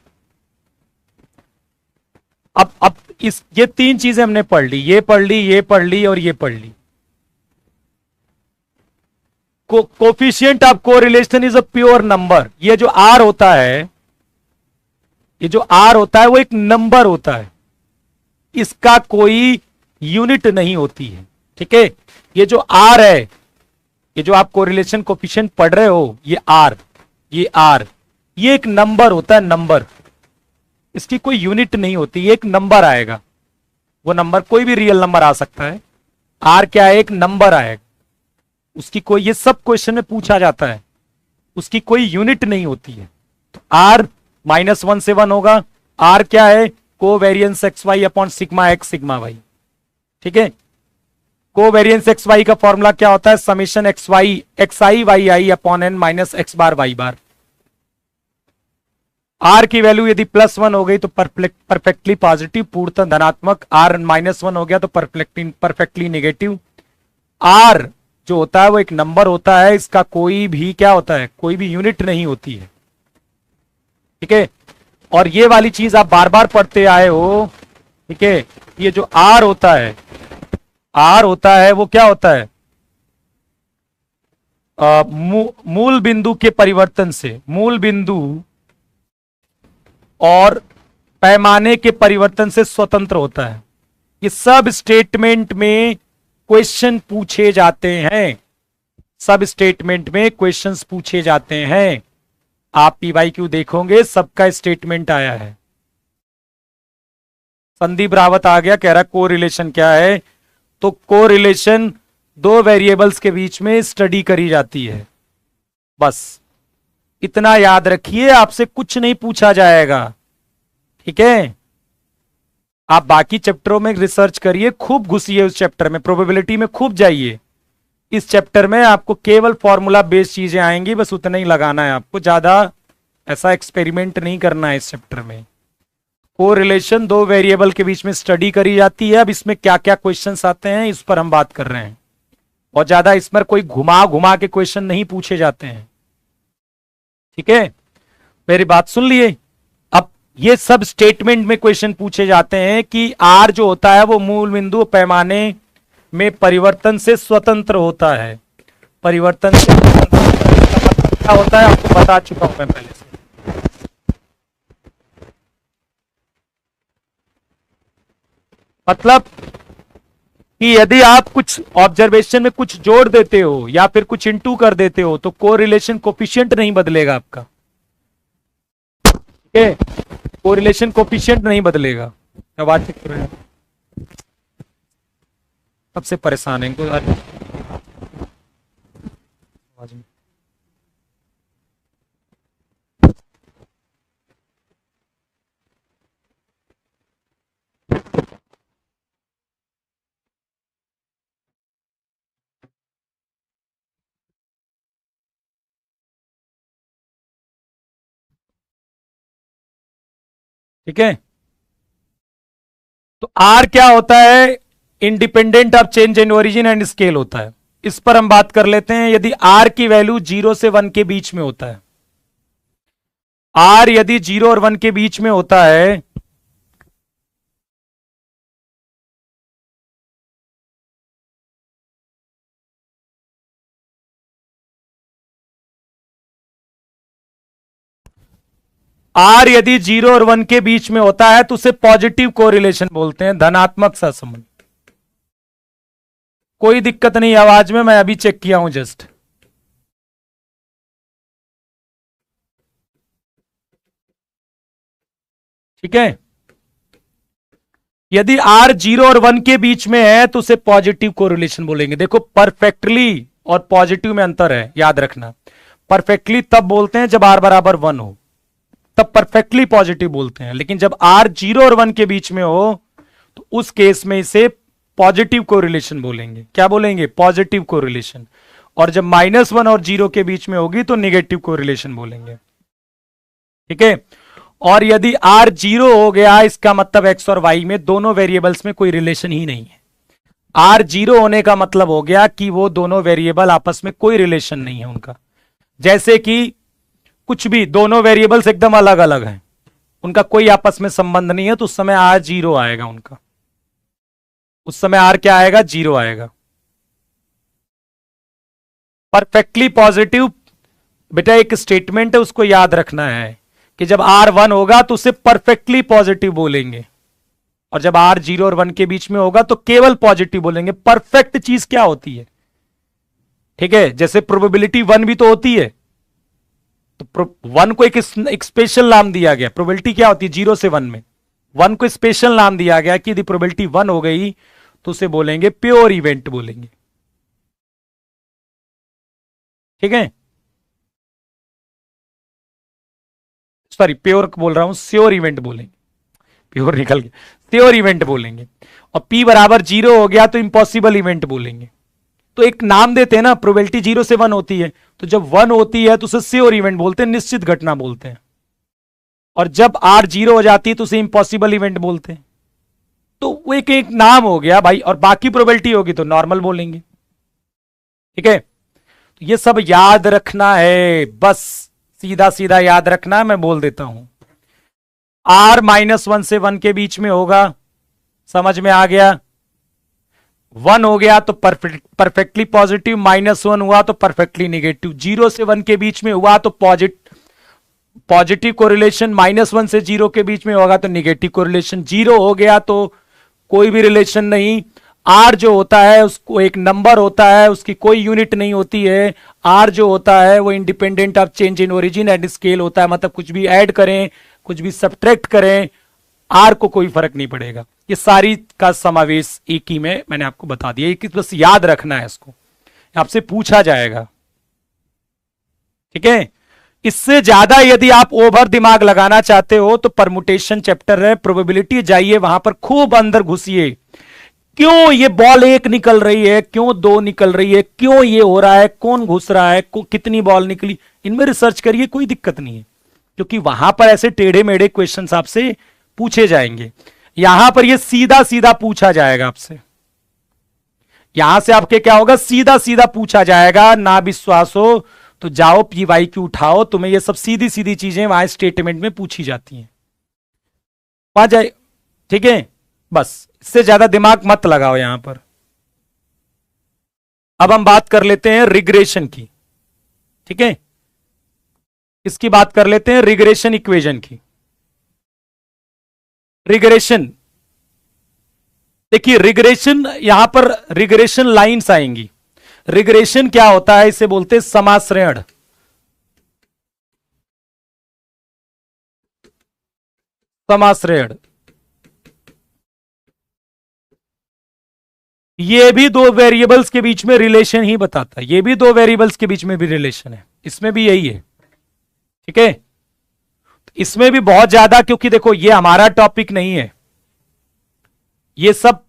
अब इस ये 3 चीजें हमने पढ़ ली, ये पढ़ ली, ये पढ़ ली और ये पढ़ ली। Coefficient of correlation is a pure number. ये जो आर होता है, ये जो आर होता है वो एक नंबर होता है, इसका कोई यूनिट नहीं होती है, ठीक है। ये जो आर है, ये जो आप कोरिलेशन कोफिशिएंट पढ़ रहे हो, ये आर, ये एक नंबर होता है, नंबर, इसकी कोई यूनिट नहीं होती, ये एक नंबर आएगा, वो नंबर कोई भी रियल नंबर आ सकता है। आर क्या है, एक नंबर आएगा, उसकी कोई, ये सब क्वेश्चन में पूछा जाता है, उसकी कोई यूनिट नहीं होती है। तो आर -1 से 1 होगा। आर क्या है, covariance X Y upon sigma X sigma Y, ठीक है। कोवेरियंस एक्स वाई का फॉर्मूला क्या होता है, summation X Y X I Y I upon N minus X bar Y bar. R की वैल्यू यदि +1 हो गई तो परफेक्टली पॉजिटिव, पूर्णतः धनात्मक। आर -1 हो गया तो परफेक्टली नेगेटिव। आर जो होता है वो एक नंबर होता है, इसका कोई भी क्या होता है, कोई भी यूनिट नहीं होती है, ठीक है। और ये वाली चीज आप बार बार पढ़ते आए हो, ठीक है। ये जो आर होता है, आर होता है वो क्या होता है, मूल बिंदु के परिवर्तन से, मूल बिंदु और पैमाने के परिवर्तन से स्वतंत्र होता है। ये सब स्टेटमेंट में क्वेश्चन पूछे जाते हैं, सब स्टेटमेंट में क्वेश्चंस पूछे जाते हैं। आप PYQ देखोगे, सबका स्टेटमेंट आया है। संदीप रावत आ गया, कह रहा कोरिलेशन क्या है, तो कोरिलेशन 2 वेरिएबल्स के बीच में स्टडी करी जाती है, बस इतना याद रखिए, आपसे कुछ नहीं पूछा जाएगा, ठीक है। आप बाकी चैप्टरों में रिसर्च करिए, खूब घुसिए उस चैप्टर में, प्रोबेबिलिटी में खूब जाइए। इस चैप्टर में आपको केवल फॉर्मूला बेस्ड चीजें आएंगी, बस उतना ही लगाना है आपको, ज्यादा ऐसा एक्सपेरिमेंट नहीं करना है इस चैप्टर में। कोरिलेशन 2 वेरिएबल के बीच में स्टडी करी जाती है। अब इसमें क्या क्या क्वेश्चंस आते हैं इस पर हम बात कर रहे हैं, और ज्यादा इसमें कोई घुमा घुमा के क्वेश्चन नहीं पूछे जाते हैं, ठीक है। मेरी बात सुन लिए। अब ये सब स्टेटमेंट में क्वेश्चन पूछे जाते हैं कि आर जो होता है वो मूल बिंदु पैमाने में परिवर्तन से स्वतंत्र होता है। परिवर्तन से स्वतंत्र क्या होता है आपको बता चुका हूं मैं पहले से। मतलब कि यदि आप कुछ ऑब्जर्वेशन में कुछ जोड़ देते हो या फिर कुछ इंटू कर देते हो तो कोरिलेशन कोफिशिएंट नहीं बदलेगा आपका, ठीक है। कोरिलेशन कोफिशिएंट नहीं बदलेगा। आवाज चेक करो, सबसे परेशान है इनको आवाज में। ठीक है, तो आर क्या होता है, independent of change in origin and scale होता है। इस पर हम बात कर लेते हैं। यदि आर की वैल्यू 0 से 1 के बीच में होता है, आर यदि 0 और 1 के बीच में होता है आर यदि 0 और 1 के बीच में होता है तो उसे पॉजिटिव कोरिलेशन बोलते हैं, धनात्मक सहसंबंध। कोई दिक्कत नहीं आवाज में, मैं अभी चेक किया हूं जस्ट, ठीक है। यदि r 0 और 1 के बीच में है तो उसे पॉजिटिव कोरिलेशन बोलेंगे। देखो परफेक्टली और पॉजिटिव में अंतर है, याद रखना। परफेक्टली तब बोलते हैं जब r बराबर 1 हो, तब परफेक्टली पॉजिटिव बोलते हैं। लेकिन जब r 0 और 1 के बीच में हो तो उस केस में इसे पॉजिटिव कोरिलेशन बोलेंगे। क्या बोलेंगे? Positive correlation. और जब -1 और 0 के बीच में होगी तो निगेटिव कोरिलेशन बोलेंगे। ठीक है। और यदि r 0 हो गया, इसका मतलब x और y में दोनों वेरिएबल्स में कोई रिलेशन ही नहीं है। r 0 होने का मतलब हो गया कि वो दोनों वेरिएबल आपस में कोई रिलेशन नहीं है उनका। जैसे कि कुछ भी, दोनों वेरिएबल्स एकदम अलग अलग हैं, उनका कोई आपस में संबंध नहीं है, तो उस समय r 0 आएगा उनका। उस समय r क्या आएगा? 0 आएगा। परफेक्टली पॉजिटिव बेटा एक स्टेटमेंट है, उसको याद रखना है कि जब r 1 होगा तो उसे परफेक्टली पॉजिटिव बोलेंगे, और जब r 0 और 1 के बीच में होगा तो केवल पॉजिटिव बोलेंगे। परफेक्ट चीज क्या होती है? ठीक है, जैसे प्रोबेबिलिटी 1 भी तो होती है, तो 1 को एक स्पेशल नाम दिया गया। प्रोबेबिलिटी क्या होती है? 0 से 1 में 1 को स्पेशल नाम दिया गया कि यदि प्रोबेबिलिटी 1 हो गई तो उसे बोलेंगे प्योर इवेंट बोलेंगे। ठीक है, सॉरी प्योर बोल रहा हूं, श्योर इवेंट बोलेंगे। प्योर निकल गया, श्योर इवेंट बोलेंगे। और p बराबर 0 हो गया तो इम्पॉसिबल इवेंट बोलेंगे। तो एक नाम देते हैं ना, प्रोबेबिलिटी 0 से 1 होती है, तो जब 1 होती है तो उसे श्योर इवेंट बोलते हैं, निश्चित घटना बोलते हैं। और जब r 0 हो जाती है तो उसे इम्पॉसिबल इवेंट बोलते हैं। तो वो एक एक नाम हो गया भाई, और बाकी प्रोबेबिलिटी होगी तो नॉर्मल बोलेंगे। ठीक है, तो ये सब याद रखना है, बस सीधा सीधा याद रखना है। मैं बोल देता हूं, r -1 से 1 के बीच में होगा, समझ में आ गया? 1 हो गया तो परफेक्टली पॉजिटिव, -1 हुआ तो परफेक्टली निगेटिव, 0 से 1 के बीच में हुआ तो पॉजिटिव कोरिलेशन, -1 से 0 के बीच में होगा तो निगेटिव कोरिलेशन, 0 हो गया तो कोई भी रिलेशन नहीं। r जो होता है उसको एक नंबर होता है, उसकी कोई यूनिट नहीं होती है। r जो होता है वो independent of change in origin and scale होता है, मतलब कुछ भी ऐड करें कुछ भी सब्ट्रैक्ट करें, r को कोई फर्क नहीं पड़ेगा। ये सारी का समावेश एक ही में मैंने आपको बता दिया, एक बस याद रखना है, इसको आपसे पूछा जाएगा। ठीक है, इससे ज्यादा यदि आप ओवर दिमाग लगाना चाहते हो तो परमुटेशन चैप्टर है, प्रोबेबिलिटी, जाइए वहां पर खूब अंदर घुसिए। क्यों ये बॉल 1 निकल रही है, क्यों 2 निकल रही है, क्यों ये हो रहा है, कौन घुस रहा है, कितनी बॉल निकली, इनमें रिसर्च करिए, कोई दिक्कत नहीं है। क्योंकि वहां पर ऐसे टेढ़े मेढ़े क्वेश्चंस आपसे पूछे जाएंगे, यहां पर ये सीधा सीधा पूछा जाएगा आपसे। यहां से आपके क्या होगा? सीधा सीधा पूछा जाएगा। ना विश्वास हो तो जाओ PYQ उठाओ, तुम्हें ये सब सीधी सीधी चीजें वहां स्टेटमेंट में पूछी जाती हैं, वहां जाए। ठीक है, बस इससे ज्यादा दिमाग मत लगाओ यहां पर। अब हम बात कर लेते हैं रिग्रेशन की। ठीक है, इसकी बात कर लेते हैं, रिग्रेशन इक्वेशन की। रिग्रेशन, देखिए रिग्रेशन, यहां पर रिग्रेशन लाइंस आएंगी। रिग्रेशन क्या होता है? इसे बोलते हैं समाश्रयण। समाश्रयण ये भी दो वेरिएबल्स के बीच में रिलेशन ही बताता है, ये भी दो वेरिएबल्स के बीच में भी रिलेशन है, इसमें भी यही है। ठीक है, इसमें भी बहुत ज्यादा, क्योंकि देखो ये हमारा टॉपिक नहीं है, ये सब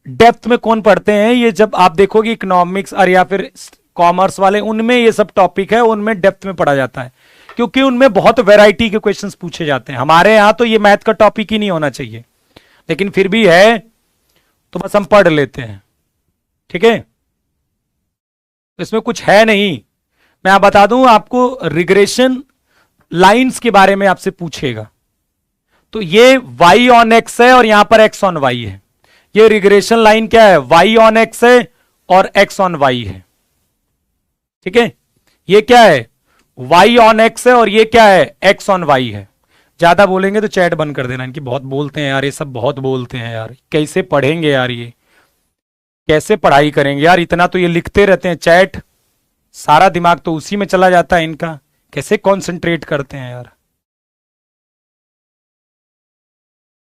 डेप्थ में कौन पढ़ते हैं, ये जब आप देखोगे इकोनॉमिक्स और या फिर कॉमर्स वाले, उनमें ये सब टॉपिक है, उनमें डेप्थ में पढ़ा जाता है, क्योंकि उनमें बहुत वैरायटी के क्वेश्चंस पूछे जाते हैं। हमारे यहां तो ये मैथ का टॉपिक ही नहीं होना चाहिए, लेकिन फिर भी है तो बस हम पढ़ लेते हैं। ठीक है, तो इसमें कुछ है नहीं। मैं आप बता दूं आपको, रिग्रेशन लाइंस के बारे में आपसे पूछेगा, तो ये y ऑन x है और यहां पर x ऑन y है। ये रिग्रेशन लाइन क्या है? y ऑन x है और x ऑन y है। ठीक है, ये क्या है? y ऑन x है और ये क्या है? x ऑन y है। ज्यादा बोलेंगे तो चैट बंद कर देना, इनकी बहुत बोलते हैं यार, ये सब बहुत बोलते हैं यार, कैसे पढ़ेंगे यार, ये कैसे पढ़ाई करेंगे यार, इतना तो ये लिखते रहते हैं चैट, सारा दिमाग तो उसी में चला जाता है इनका, कैसे कंसंट्रेट करते हैं यार।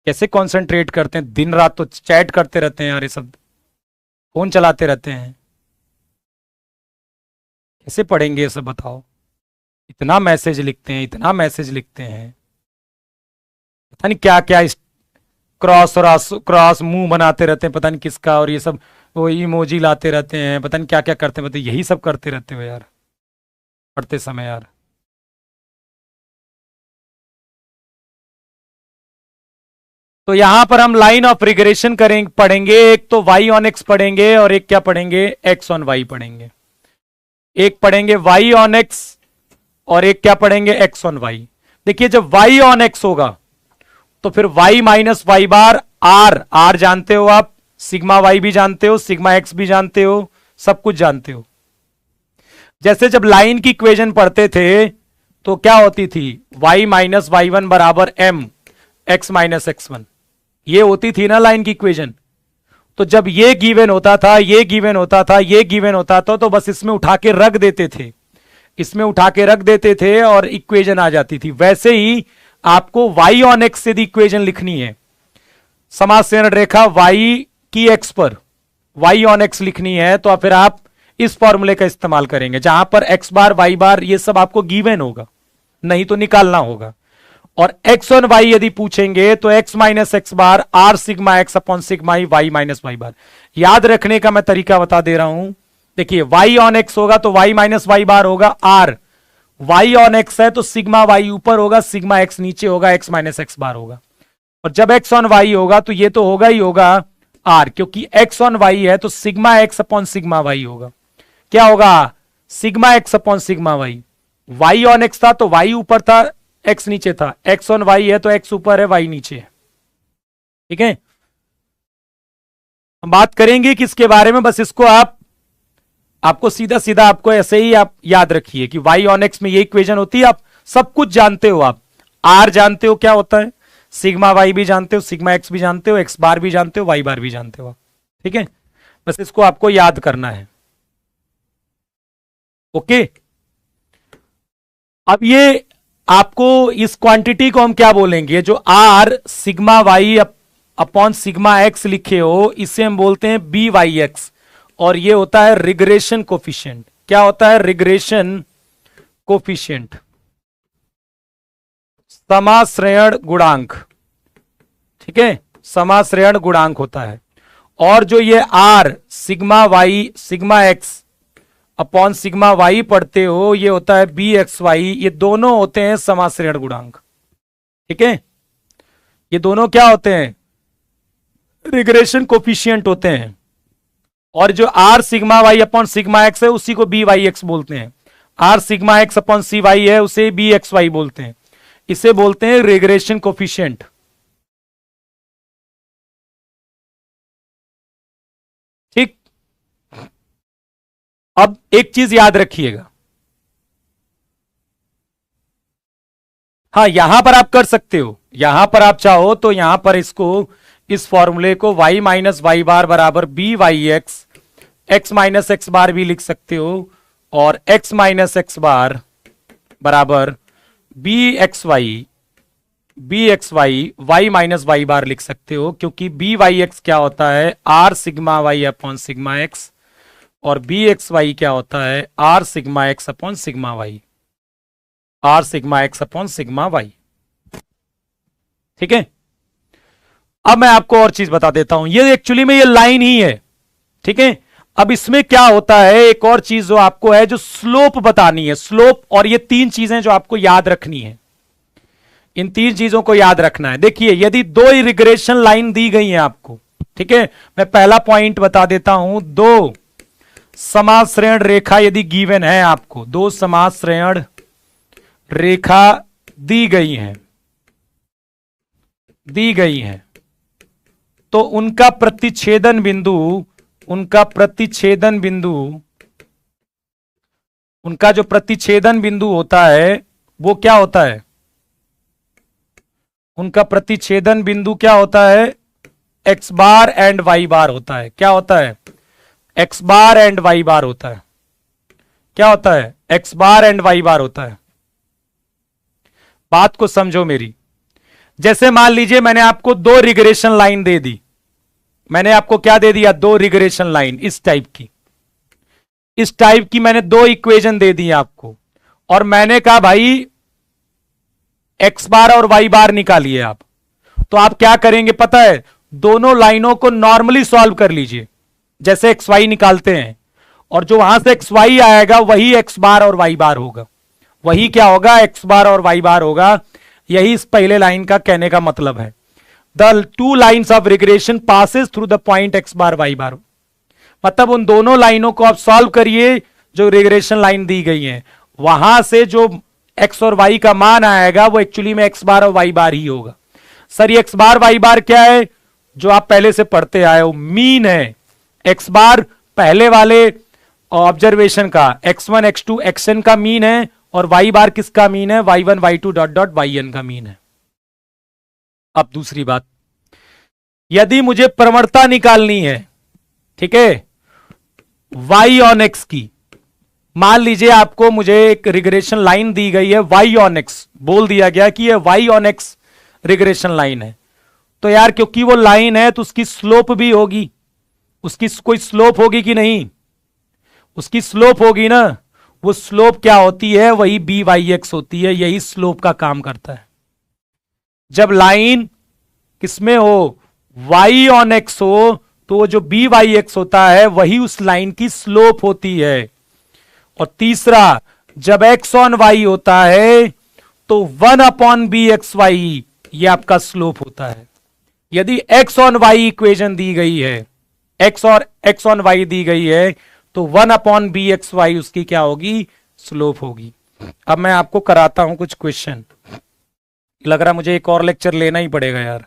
कैसे कंसंट्रेट करते हैं, दिन रात तो चैट करते रहते हैं यार, ये सब फोन चलाते रहते हैं, कैसे पढ़ेंगे ये सब बताओ। इतना मैसेज लिखते हैं, इतना मैसेज लिखते हैं, पता नहीं क्या क्या, क्रॉस क्रॉस क्रॉस मुंह बनाते रहते हैं पता नहीं किसका, और ये सब वो इमोजी लाते रहते हैं, पता नहीं क्या क्या करते हैं, बताइए यही सब करते रहते हो यार पढ़ते समय यार। तो यहां पर हम लाइन ऑफ रिग्रेशन करेंगे, पढ़ेंगे, एक तो y ऑन x पढ़ेंगे और एक क्या पढ़ेंगे, x ऑन y पढ़ेंगे। एक पढ़ेंगे y ऑन x और एक क्या पढ़ेंगे, x ऑन y। देखिए जब y ऑन x होगा तो फिर y माइनस वाई बार r जानते हो आप, सिग्मा y भी जानते हो, सिग्मा x भी जानते हो, सब कुछ जानते हो। जैसे जब लाइन की इक्वेशन पढ़ते थे तो क्या होती थी, y माइनस वाई वन बराबर m x minus x one, ये होती थी ना लाइन की इक्वेशन। तो जब ये गिवन होता था, ये गिवन होता था, ये गिवन होता था, तो बस इसमें उठा के रख देते थे, इसमें उठा के रख देते थे और इक्वेशन आ जाती थी। वैसे ही आपको y ऑन x से दी इक्वेशन लिखनी है, समासरण रेखा y की x पर y ऑन x लिखनी है, तो फिर आप इस फॉर्मूले का इस्तेमाल करेंगे जहां पर x बार y बार ये सब आपको गिवन होगा, नहीं तो निकालना होगा। और x ऑन y यदि पूछेंगे तो x minus X bar r सिग्मा x अपॉन सिग्मा y माइनस वाई बार। याद रखने का मैं तरीका बता दे रहा हूं, देखिए y ऑन x होगा तो y माइनस वाई बार होगा r, y ऑन x है तो सिग्मा y ऊपर होगा, सिग्मा x नीचे होगा, x माइनस एक्स बार होगा। और जब x ऑन y होगा तो ये तो होगा ही होगा r, क्योंकि x ऑन y है तो सिग्मा x अपॉन सिग्मा y होगा। क्या होगा, सिग्मा x अपॉन सिग्मा y। y ऑन x था तो y ऊपर था, x नीचे था, x ऑन y है तो x ऊपर है, y नीचे है। ठीक है, हम बात करेंगे किसके बारे में, बस इसको आपको सीधा सीधा आपको ऐसे ही आप याद रखिए कि y ऑन x में ये इक्वेशन होती है, आप सब कुछ जानते हो, आप r जानते हो क्या होता है, सिग्मा y भी जानते हो, सिग्मा x भी जानते हो, x बार भी जानते हो, y बार भी जानते हो। ठीक है, बस इसको आपको याद करना है। ओके, अब ये आपको इस क्वांटिटी को हम क्या बोलेंगे, जो r sigma y upon sigma x लिखे हो, इसे हम बोलते हैं बी वाई एक्स, और ये होता है रिग्रेशन कोफिशिएंट। क्या होता है, रिग्रेशन कोफिशिएंट, समाश्रयण गुणांक। ठीक है, समाश्रयण गुणांक होता है। और जो ये r sigma y sigma x upon सिग्मा y पढ़ते हो, ये होता है बी एक्स वाई, ये दोनों होते हैं समाश्रयण गुणांक। ठीक है, ये दोनों क्या होते हैं, रिग्रेशन कोफिशिएंट होते हैं। और जो r sigma y upon sigma x है उसी को बी वाई एक्स बोलते हैं, r सिग्मा x अपॉन सी वाई है उसे बी एक्स वाई बोलते हैं, इसे बोलते हैं रिग्रेशन कोफिशिएंट। ठीक, अब एक चीज याद रखिएगा, हाँ यहां पर आप कर सकते हो, यहां पर आप चाहो तो यहां पर इसको, इस फॉर्मूले को y माइनस वाई बार बराबर B Y X, X minus X bar भी लिख सकते हो, और x माइनस एक्स बार बराबर B X Y Y minus Y bar लिख सकते हो, क्योंकि बी वाई एक्स क्या होता है, r sigma y upon sigma x, और बी एक्स वाई क्या होता है, r सिग्मा x अपॉन सिग्मा y, r सिग्मा x अपॉन सिग्मा y। ठीक है, अब मैं आपको और चीज बता देता हूं, ये एक्चुअली में ये लाइन ही है। ठीक है, अब इसमें क्या होता है, एक और चीज जो आपको है, जो स्लोप बतानी है, स्लोप, और ये तीन चीजें जो आपको याद रखनी है, इन तीन चीजों को याद रखना है। देखिए यदि दो रिग्रेशन लाइन दी गई है आपको, ठीक है, मैं पहला पॉइंट बता देता हूं, दो समाश्रयण रेखा यदि गिवन है आपको, दो समाश्रयण रेखा दी गई हैं, तो उनका प्रतिच्छेदन बिंदु, उनका जो प्रतिच्छेदन बिंदु होता है वो क्या होता है, उनका प्रतिच्छेदन बिंदु क्या होता है, एक्स बार एंड वाई बार होता है। क्या होता है, एक्स बार एंड वाई बार होता है। क्या होता है, एक्स बार एंड वाई बार होता है। बात को समझो मेरी, जैसे मान लीजिए मैंने आपको दो रिग्रेशन लाइन दे दी, मैंने आपको क्या दे दिया, दो रिग्रेशन लाइन इस टाइप की, इस टाइप की मैंने दो इक्वेशन दे दी आपको, और मैंने कहा भाई एक्स बार और वाई बार निकालिए आप। तो आप क्या करेंगे पता है, दोनों लाइनों को नॉर्मली सॉल्व कर लीजिए जैसे एक्स वाई निकालते हैं, और जो वहां से एक्स वाई आएगा वही एक्स बार और वाई बार होगा, वही क्या होगा, एक्स बार और वाई बार होगा। यही इस पहले लाइन का कहने का मतलब है, the two lines of regression passes through the point X bar Y bar. मतलब उन दोनों लाइनों को आप सॉल्व करिए जो रिग्रेशन लाइन दी गई है, वहां से जो एक्स और वाई का मान आएगा वो एक्चुअली में एक्स बार और वाई बार ही होगा। सर ये एक्स बार वाई बार क्या है, जो आप पहले से पढ़ते आए हो, मीन है। एक्स बार पहले वाले ऑब्जर्वेशन का x1 x2 xn का मीन है, और वाई बार किसका मीन है, y1 y2 dot dot yn का मीन है। अब दूसरी बात, यदि मुझे प्रवणता निकालनी है, ठीक है, y ऑन x की, मान लीजिए आपको मुझे एक रिग्रेशन लाइन दी गई है y ऑन x, बोल दिया गया कि ये y on x regression line है, तो यार क्योंकि वो लाइन है तो उसकी स्लोप भी होगी, उसकी कोई स्लोप होगी कि नहीं, उसकी स्लोप होगी ना। वो स्लोप क्या होती है, वही बी वाई एक्स होती है, यही स्लोप का काम करता है। जब लाइन किसमें हो, वाई ऑन एक्स हो, तो वो जो बी वाई एक्स होता है वही उस लाइन की स्लोप होती है। और तीसरा, जब एक्स ऑन वाई होता है तो 1 अपॉन बी एक्स वाई ये आपका स्लोप होता है। यदि एक्स ऑन वाई इक्वेशन दी गई है, एक्स और एक्स ऑन वाई दी गई है, तो 1 अपॉन बी एक्स वाई उसकी क्या होगी, स्लोप होगी। अब मैं आपको कराता हूं कुछ क्वेश्चन, लग रहा मुझे एक और लेक्चर लेना ही पड़ेगा यार,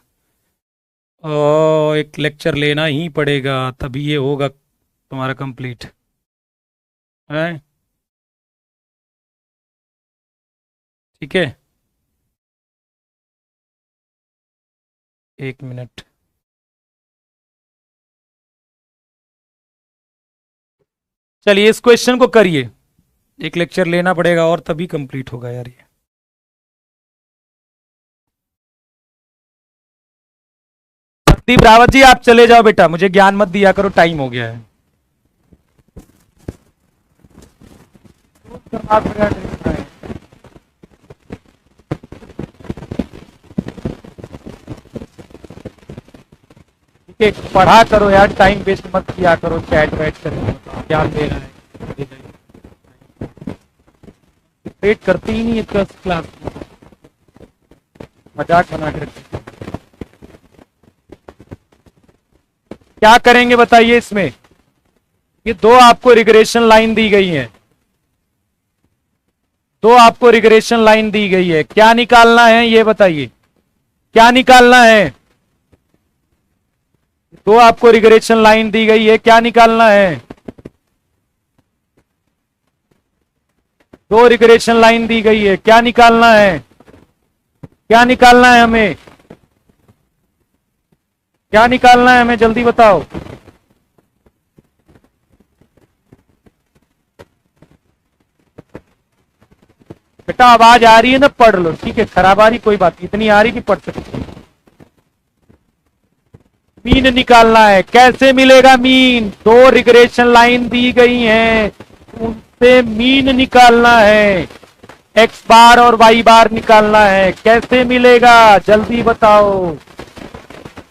एक लेक्चर लेना ही पड़ेगा तभी ये होगा तुम्हारा कंप्लीट है, ठीक है। एक मिनट, चलिए इस क्वेश्चन को करिए, एक लेक्चर लेना पड़ेगा और तभी कंप्लीट होगा यार ये। संदीप रावत जी आप चले जाओ बेटा, मुझे ज्ञान मत दिया करो, टाइम हो गया है। पढ़ा करो यार, टाइम वेस्ट मत किया करो, चैट वैट करके क्या दे रहा है, वेट करती ही नहीं है क्लास, मजाक बना कर। क्या करेंगे बताइए इसमें, ये दो आपको रिग्रेशन लाइन दी गई है, दो आपको रिग्रेशन लाइन दी गई है, क्या निकालना है ये बताइए, क्या निकालना है। दो आपको रिग्रेशन लाइन दी गई है, क्या निकालना है, दो रिग्रेशन लाइन दी गई है, क्या निकालना है, क्या निकालना है हमें, क्या निकालना है हमें, जल्दी बताओ। बेटा आवाज आ रही है ना, पढ़ लो, ठीक है, खराब आ रही कोई बात, इतनी आ रही कि पढ़ सकते। मीन निकालना है, कैसे मिलेगा मीन, दो रिग्रेशन लाइन दी गई हैं, उनसे मीन निकालना है, एक्स बार और वाई बार निकालना है, कैसे मिलेगा जल्दी बताओ।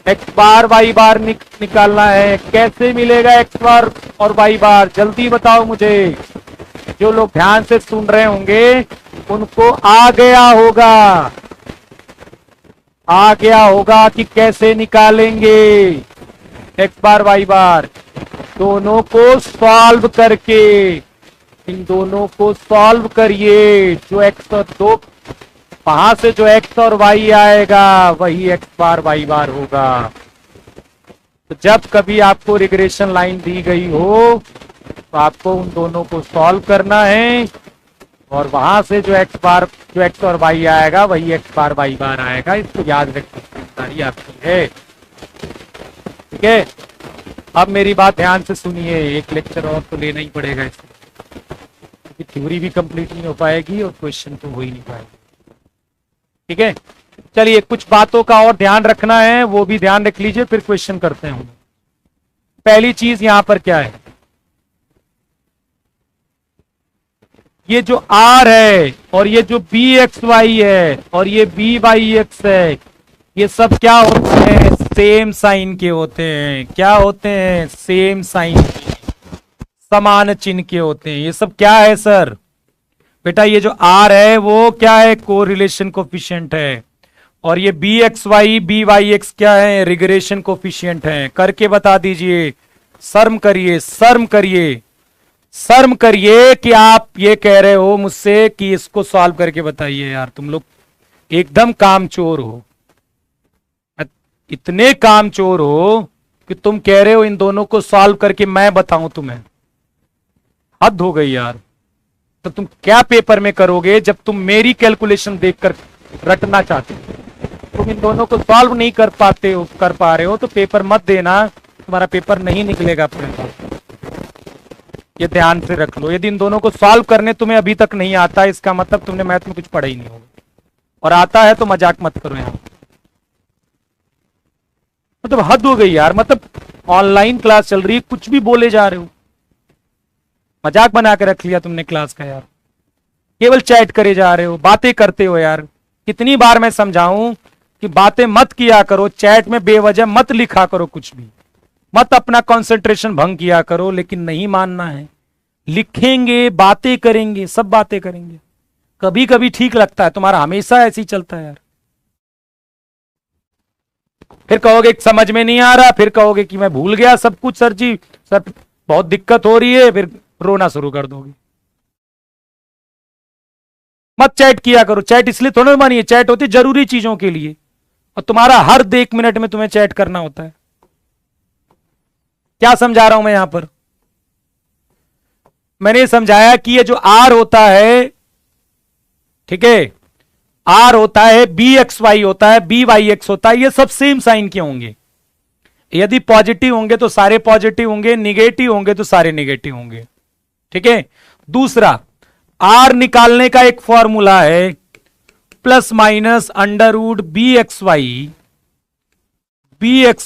एक्स बार वाई बार निकालना है, कैसे मिलेगा एक्स बार और वाई बार, जल्दी बताओ मुझे। जो लोग ध्यान से सुन रहे होंगे उनको आ गया होगा, आ गया होगा कि कैसे निकालेंगे एक्स बार वाई बार। दोनों को सॉल्व करके, इन दोनों को सॉल्व करिए, जो एक्स और दो वहां से जो एक्स और वाई आएगा वही एक्स बार वाई बार होगा। तो जब कभी आपको रिग्रेशन लाइन दी गई हो तो आपको उन दोनों को सॉल्व करना है, और वहां से जो एक्स और वाई आएगा वही एक्स बार वाई बार आएगा। इसको याद रखने की जिम्मेदारी आपकी है, ठीक है। अब मेरी बात ध्यान से सुनिए, एक लेक्चर और तो लेना ही पड़ेगा इसमें, क्योंकि थ्योरी भी कंप्लीट नहीं हो पाएगी और क्वेश्चन तो हो ही नहीं पाएगा, ठीक है। चलिए कुछ बातों का और ध्यान रखना है, वो भी ध्यान रख लीजिए, फिर क्वेश्चन करते हैं हम। पहली चीज यहां पर क्या है, ये जो आर है और ये जो बी एक्स वाई है और ये बी वाई एक्स है, ये सब क्या होते हैं, सेम साइन के होते हैं। क्या होते हैं, सेम साइन, समान चिन्ह के होते हैं। ये सब क्या है सर, बेटा ये जो आर है वो क्या है, कोरिलेशन कोफिशिएंट है, और ये B X Y B Y X क्या है, रिग्रेशन कोफिशिएंट है। करके बता दीजिए, शर्म करिए, शर्म करिए, शर्म करिए कि आप ये कह रहे हो मुझसे कि इसको सॉल्व करके बताइए। यार तुम लोग एकदम कामचोर हो, इतने कामचोर हो कि तुम कह रहे हो इन दोनों को सॉल्व करके मैं बताऊं तुम्हें। हद हो गई यार। तो तुम क्या पेपर में करोगे जब तुम मेरी कैलकुलेशन देखकर रटना चाहते हो? तुम इन दोनों को सॉल्व नहीं कर पाते हो, कर पा रहे हो तो पेपर मत देना, तुम्हारा पेपर नहीं निकलेगा अपने पास। ये ध्यान से रख लो। यदि इन दोनों को सॉल्व करने तुम्हें अभी तक नहीं आता, इसका मतलब तुमने मैथ में कुछ पढ़ा ही नहीं होगा, और आता है तो मजाक मत करो यहां। मतलब हद हो गई यार, मतलब ऑनलाइन क्लास चल रही है, कुछ भी बोले जा रहे हो, मजाक बना के रख लिया तुमने क्लास का यार। केवल चैट करे जा रहे हो, बातें करते हो यार। कितनी बार मैं समझाऊं कि बातें मत किया करो, चैट में बेवजह मत लिखा करो, कुछ भी मत अपना कंसंट्रेशन भंग किया करो, लेकिन नहीं मानना है। लिखेंगे, बातें करेंगे, सब बातें करेंगे। कभी कभी ठीक लगता है, तुम्हारा हमेशा ऐसे ही चलता है यार। फिर कहोगे समझ में नहीं आ रहा, फिर कहोगे कि मैं भूल गया सब कुछ सर जी, सर बहुत दिक्कत हो रही है, फिर रोना शुरू कर दोगे। मत चैट किया करो। चैट इसलिए थोड़ा मानिए, चैट होती जरूरी चीजों के लिए, और तुम्हारा हर 1 मिनट में तुम्हें चैट करना होता है। क्या समझा रहा हूं मैं यहां पर? मैंने समझाया कि ये जो आर होता है, ठीक है, आर होता है, बी एक्स वाई होता है, बी वाई एक्स होता है, ये सब सेम साइन के होंगे। यदि पॉजिटिव होंगे तो सारे पॉजिटिव होंगे, निगेटिव होंगे तो सारे निगेटिव होंगे। ठीक है। दूसरा, आर निकालने का एक फॉर्मूला है, plus minus under root B X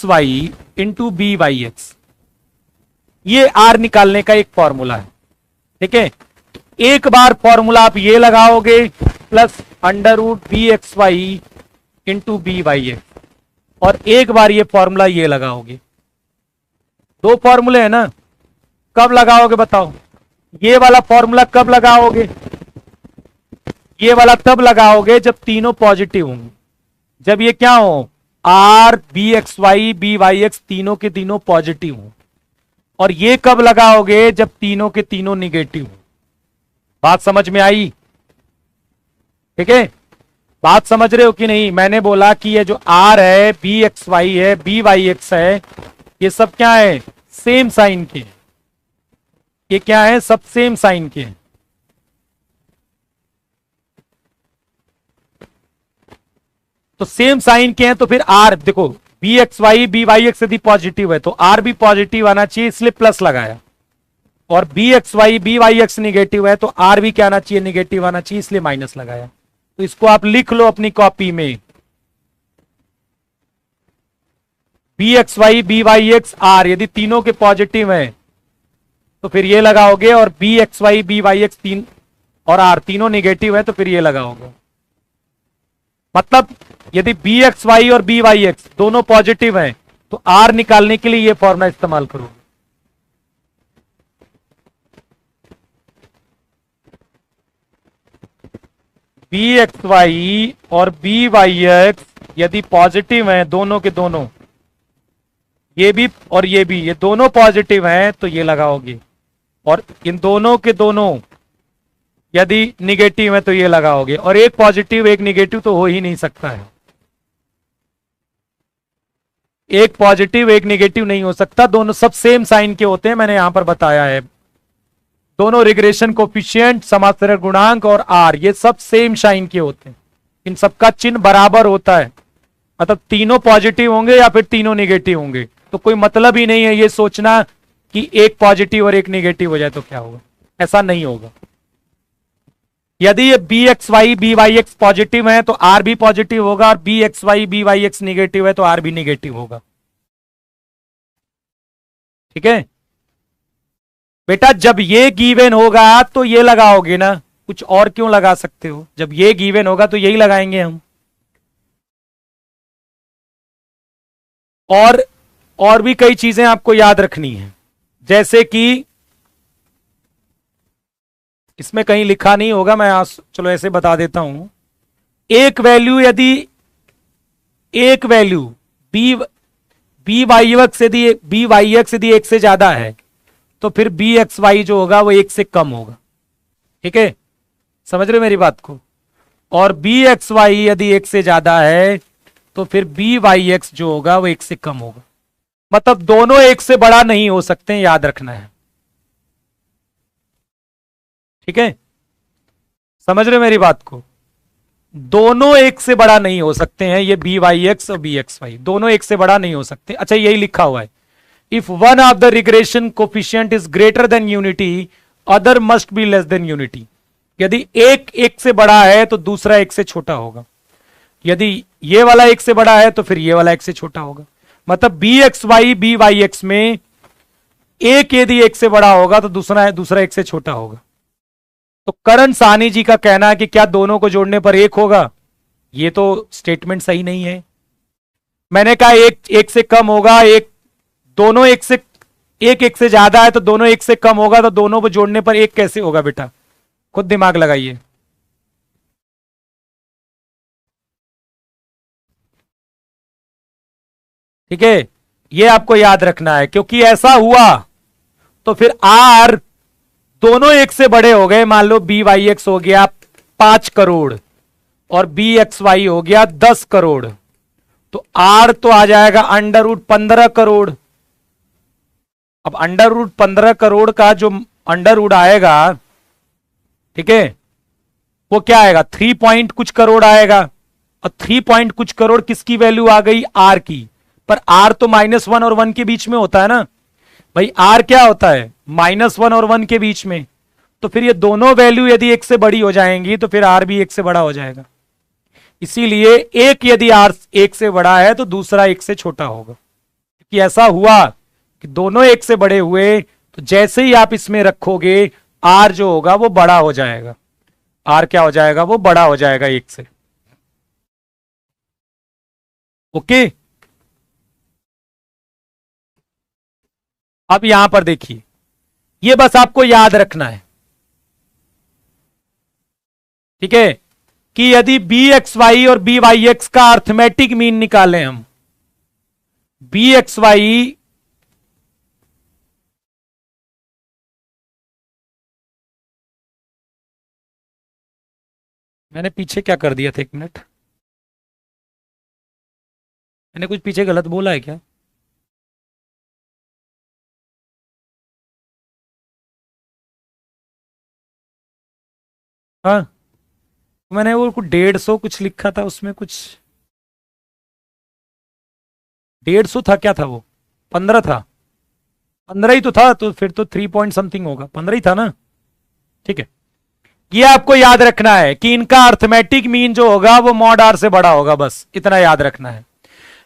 Y into B Y X. ये आर निकालने का एक फॉर्मूला है। ठीक है। एक बार फॉर्मूला आप ये लगाओगे, plus under root B X Y into B Y X, और एक बार ये फॉर्मूला ये लगाओगे। 2 फॉर्मूले है ना, कब लगाओगे बताओ? ये वाला फॉर्मूला कब लगाओगे? ये वाला तब लगाओगे जब तीनों पॉजिटिव होंगे। जब ये क्या हो, R B X Y B Y X तीनों के तीनों पॉजिटिव हो। और ये कब लगाओगे? जब तीनों के तीनों निगेटिव हो। बात समझ में आई? ठीक है। बात समझ रहे हो कि नहीं? मैंने बोला कि ये जो आर है, बी एक्स वाई है, बी वाई एक्स है, ये सब क्या है, सेम साइन के। ये क्या है, सब सेम साइन के हैं। तो सेम साइन के हैं तो फिर आर देखो, B X Y B Y X यदि पॉजिटिव है तो आर भी पॉजिटिव आना चाहिए, इसलिए प्लस लगाया। और B X Y B Y X negative है तो आर भी क्या आना चाहिए, निगेटिव आना चाहिए, इसलिए माइनस लगाया। तो इसको आप लिख लो अपनी कॉपी में, B X Y B Y X R, यदि तीनों के पॉजिटिव हैं तो फिर ये लगाओगे, और B X Y B Y X तीन और आर तीनों निगेटिव है तो फिर ये लगाओगे। मतलब यदि बी एक्स वाई और बी वाई एक्स दोनों पॉजिटिव हैं तो आर निकालने के लिए ये फॉर्मूला इस्तेमाल करोगे। बी एक्स वाई और बी वाई एक्स यदि पॉजिटिव हैं, दोनों के दोनों, ये भी और ये भी, ये दोनों पॉजिटिव हैं तो ये लगाओगे। और इन दोनों के दोनों यदि निगेटिव है तो ये लगाओगे। और एक पॉजिटिव एक निगेटिव तो हो ही नहीं सकता है, एक पॉजिटिव एक निगेटिव नहीं हो सकता, दोनों सब सेम साइन के होते हैं। मैंने यहां पर बताया है, दोनों रिग्रेशन कोफिशिएंट, समांतर गुणांक और आर, ये सब सेम साइन के होते हैं। इन सबका चिन्ह बराबर होता है, मतलब तीनों पॉजिटिव होंगे या फिर तीनों निगेटिव होंगे। तो कोई मतलब ही नहीं है ये सोचना कि एक पॉजिटिव और एक निगेटिव हो जाए तो क्या होगा, ऐसा नहीं होगा। यदि ये B X Y B Y X positive है तो आर भी पॉजिटिव होगा, और B X Y B Y X negative है तो आर भी निगेटिव होगा। ठीक है बेटा, जब ये गिवन होगा तो ये लगाओगे ना, कुछ और क्यों लगा सकते हो? जब ये गिवन होगा तो यही लगाएंगे हम। और भी कई चीजें आपको याद रखनी है, जैसे कि इसमें कहीं लिखा नहीं होगा, मैं चलो ऐसे बता देता हूं। एक वैल्यू यदि एक value B B Y X यदि बी वाई एक्स यदि एक से ज्यादा है तो फिर बी एक्स वाई जो होगा वो एक से कम होगा। ठीक है, समझ रहे मेरी बात को? और बी एक्स वाई यदि एक से ज्यादा है तो फिर बी वाई एक्स जो होगा वो एक से कम होगा। मतलब दोनों एक से बड़ा नहीं हो सकते, याद रखना है। ठीक है, समझ रहे मेरी बात को? दोनों एक से बड़ा नहीं हो सकते हैं, ये बी वाई एक्स और बी एक्स वाई दोनों एक से बड़ा नहीं हो सकते। अच्छा, यही लिखा हुआ है, if one of the regression coefficient is greater than unity other must be less than unity. यदि एक से बड़ा है तो दूसरा एक से छोटा होगा, यदि ये वाला एक से बड़ा है तो फिर ये वाला एक से छोटा होगा। मतलब B X Y B Y X में एक यदि एक से बड़ा होगा तो दूसरा एक से छोटा होगा। तो करण साहनी जी का कहना है कि क्या दोनों को जोड़ने पर एक होगा? ये तो स्टेटमेंट सही नहीं है। मैंने कहा एक से कम होगा, दोनों एक से ज्यादा है तो दोनों एक से कम होगा, तो दोनों को जोड़ने पर एक कैसे होगा बेटा? खुद दिमाग लगाइए। ठीक है, ये आपको याद रखना है, क्योंकि ऐसा हुआ तो फिर आर दोनों एक से बड़े हो गए। मान लो बी वाई एक्स हो गया 5 करोड़ और बी एक्स वाई हो गया 10 करोड़, तो आर तो आ जाएगा √15 करोड़। अब √15 करोड़ का जो अंडर रूट आएगा, ठीक है, वो क्या आएगा? 3 पॉइंट कुछ करोड़ आएगा। और 3 पॉइंट कुछ करोड़ किसकी वैल्यू आ गई? आर की। पर आर तो -1 और 1 के बीच में होता है ना भाई, आर क्या होता है? -1 और 1 के बीच में। तो फिर ये दोनों वैल्यू यदि एक से बड़ी हो जाएंगी तो फिर आर भी एक से बड़ा हो जाएगा। इसीलिए एक यदि आर एक से बड़ा है तो दूसरा एक से छोटा होगा। क्योंकि ऐसा हुआ कि दोनों एक से बड़े हुए तो जैसे ही आप इसमें रखोगे आर जो होगा वो बड़ा हो जाएगा। आर क्या हो जाएगा? वो बड़ा हो जाएगा एक से। ओके, अब यहां पर देखिए, ये बस आपको याद रखना है, ठीक है, कि यदि बी एक्स वाई और बी वाई एक्स का अर्थमेटिक मीन निकालें हम, बी एक्स वाई मैंने पीछे क्या कर दिया था, 1 मिनट, मैंने कुछ पीछे गलत बोला है क्या? हाँ, मैंने वो कुछ 150 कुछ लिखा था, उसमें कुछ 150 था, क्या था वो? 15 था, 15 ही तो था, तो फिर तो 3 पॉइंट समथिंग होगा, 15 ही था ना। ठीक है, ये आपको याद रखना है कि इनका अर्थमेटिक मीन जो होगा वो मॉड आर से बड़ा होगा, बस इतना याद रखना है।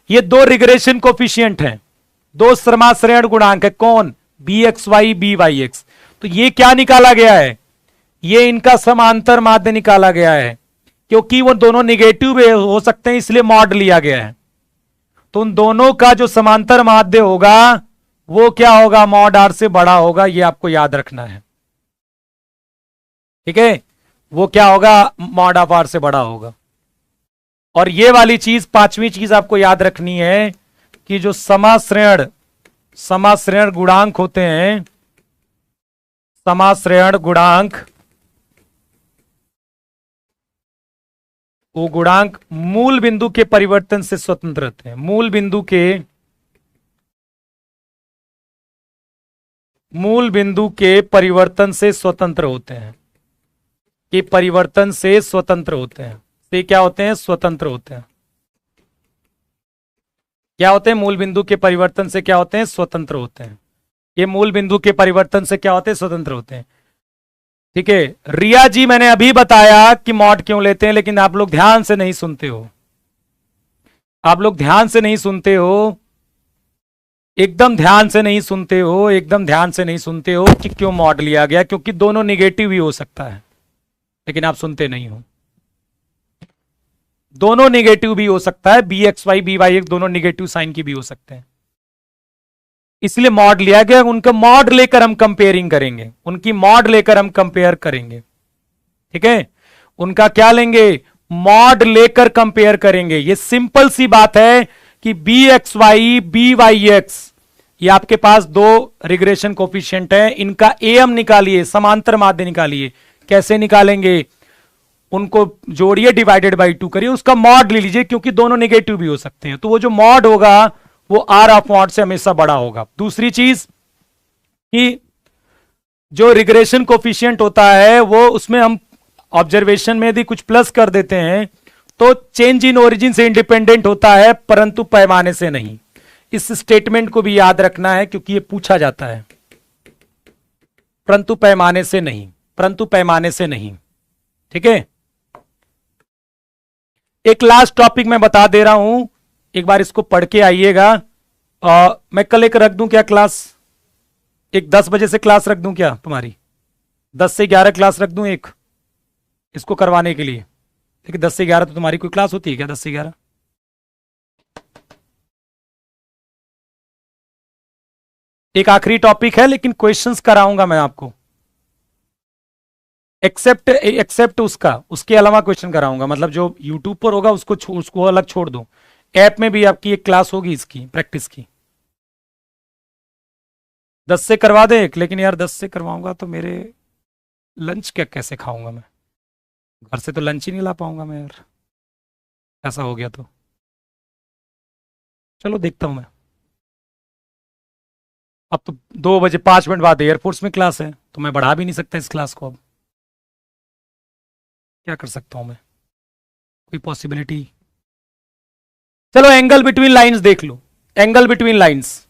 ये दो रिग्रेशन कोफिशिएंट हैं, दो समाश्रयण गुणांक है, कौन? B X Y B Y X. तो ये क्या निकाला गया है? ये इनका समांतर माध्य निकाला गया है, क्योंकि वो दोनों निगेटिव हो सकते हैं इसलिए मॉड लिया गया है। तो उन दोनों का जो समांतर माध्य होगा वो क्या होगा? मॉड आर से बड़ा होगा, ये आपको याद रखना है। ठीक है, वो क्या होगा? मॉड ऑफ आर से बड़ा होगा। और ये वाली चीज, पांचवी चीज आपको याद रखनी है कि जो समाश्रयण गुणांक होते हैं, समाश्रयण गुणांक, वो गुणांक मूल बिंदु के परिवर्तन से स्वतंत्र रहते हैं। मूल बिंदु के परिवर्तन से स्वतंत्र होते हैं, कि परिवर्तन से स्वतंत्र होते हैं, से क्या होते हैं? स्वतंत्र होते हैं। क्या होते हैं? मूल बिंदु के परिवर्तन से क्या होते हैं? स्वतंत्र होते हैं। ये मूल बिंदु के परिवर्तन से क्या होते हैं? स्वतंत्र होते हैं। ठीक है रिया जी, मैंने अभी बताया कि मॉड क्यों लेते हैं, लेकिन आप लोग ध्यान से नहीं सुनते हो, आप लोग ध्यान से नहीं सुनते हो, एकदम ध्यान से नहीं सुनते हो, एकदम ध्यान से नहीं सुनते हो कि क्यों मॉड लिया गया, क्योंकि दोनों निगेटिव भी हो सकता है, लेकिन आप सुनते नहीं हो। दोनों निगेटिव भी हो सकता है, B X Y B Y X दोनों निगेटिव साइन की भी हो सकते हैं, इसलिए मॉड लिया गया। उनका मॉड लेकर हम कंपेयरिंग करेंगे, उनकी मॉड लेकर हम कंपेयर करेंगे, ठीक है। उनका क्या लेंगे, मॉड लेकर कंपेयर करेंगे। ये सिंपल सी बात है कि B X Y B Y X, ये आपके पास दो रिग्रेशन कोफिशिएंट है, इनका एम निकालिए, समांतर माध्य निकालिए। कैसे निकालेंगे, उनको जोड़िए, डिवाइडेड बाई 2 करिए, उसका मॉड ले लीजिए, क्योंकि दोनों नेगेटिव भी हो सकते हैं, तो वो जो मॉड होगा वो आर ऑफ मॉड से हमेशा बड़ा होगा। दूसरी चीज कि जो रिग्रेशन कोफिशिएंट होता है वो उसमें हम ऑब्जर्वेशन में यदि कुछ प्लस कर देते हैं तो चेंज इन ओरिजिन से इंडिपेंडेंट होता है, परंतु पैमाने से नहीं। इस स्टेटमेंट को भी याद रखना है, क्योंकि ये पूछा जाता है। परंतु पैमाने से नहीं, परंतु पैमाने से नहीं, ठीक है। एक लास्ट टॉपिक मैं बता दे रहा हूं, एक बार इसको पढ़ के आइएगा। मैं कल एक रख दूं क्या क्लास, एक 10 बजे से क्लास रख दूं क्या तुम्हारी, 10 से 11 क्लास रख दूं एक, इसको करवाने के लिए। देखिए 10 से 11 तो तुम्हारी कोई क्लास होती है क्या, 10 से 11? एक आखिरी टॉपिक है, लेकिन क्वेश्चंस कराऊंगा मैं आपको, एक्सेप्ट उसका, उसके अलावा क्वेश्चन कराऊंगा। मतलब जो यूट्यूब पर होगा उसको अलग छोड़ दो, ऐप में भी आपकी एक क्लास होगी इसकी प्रैक्टिस की। 10 से करवा दे एक, लेकिन यार 10 से करवाऊंगा तो मेरे लंच क्या कैसे खाऊंगा मैं, घर से तो लंच ही नहीं ला पाऊंगा मैं यार, ऐसा हो गया तो। चलो देखता हूं मैं। अब तो 2 बजे 5 मिनट बाद एयरफोर्स में क्लास है, तो मैं बढ़ा भी नहीं सकता इस क्लास को। अब क्या कर सकता हूं मैं, कोई पॉसिबिलिटी? चलो एंगल बिटवीन लाइंस देख लो, angle between lines,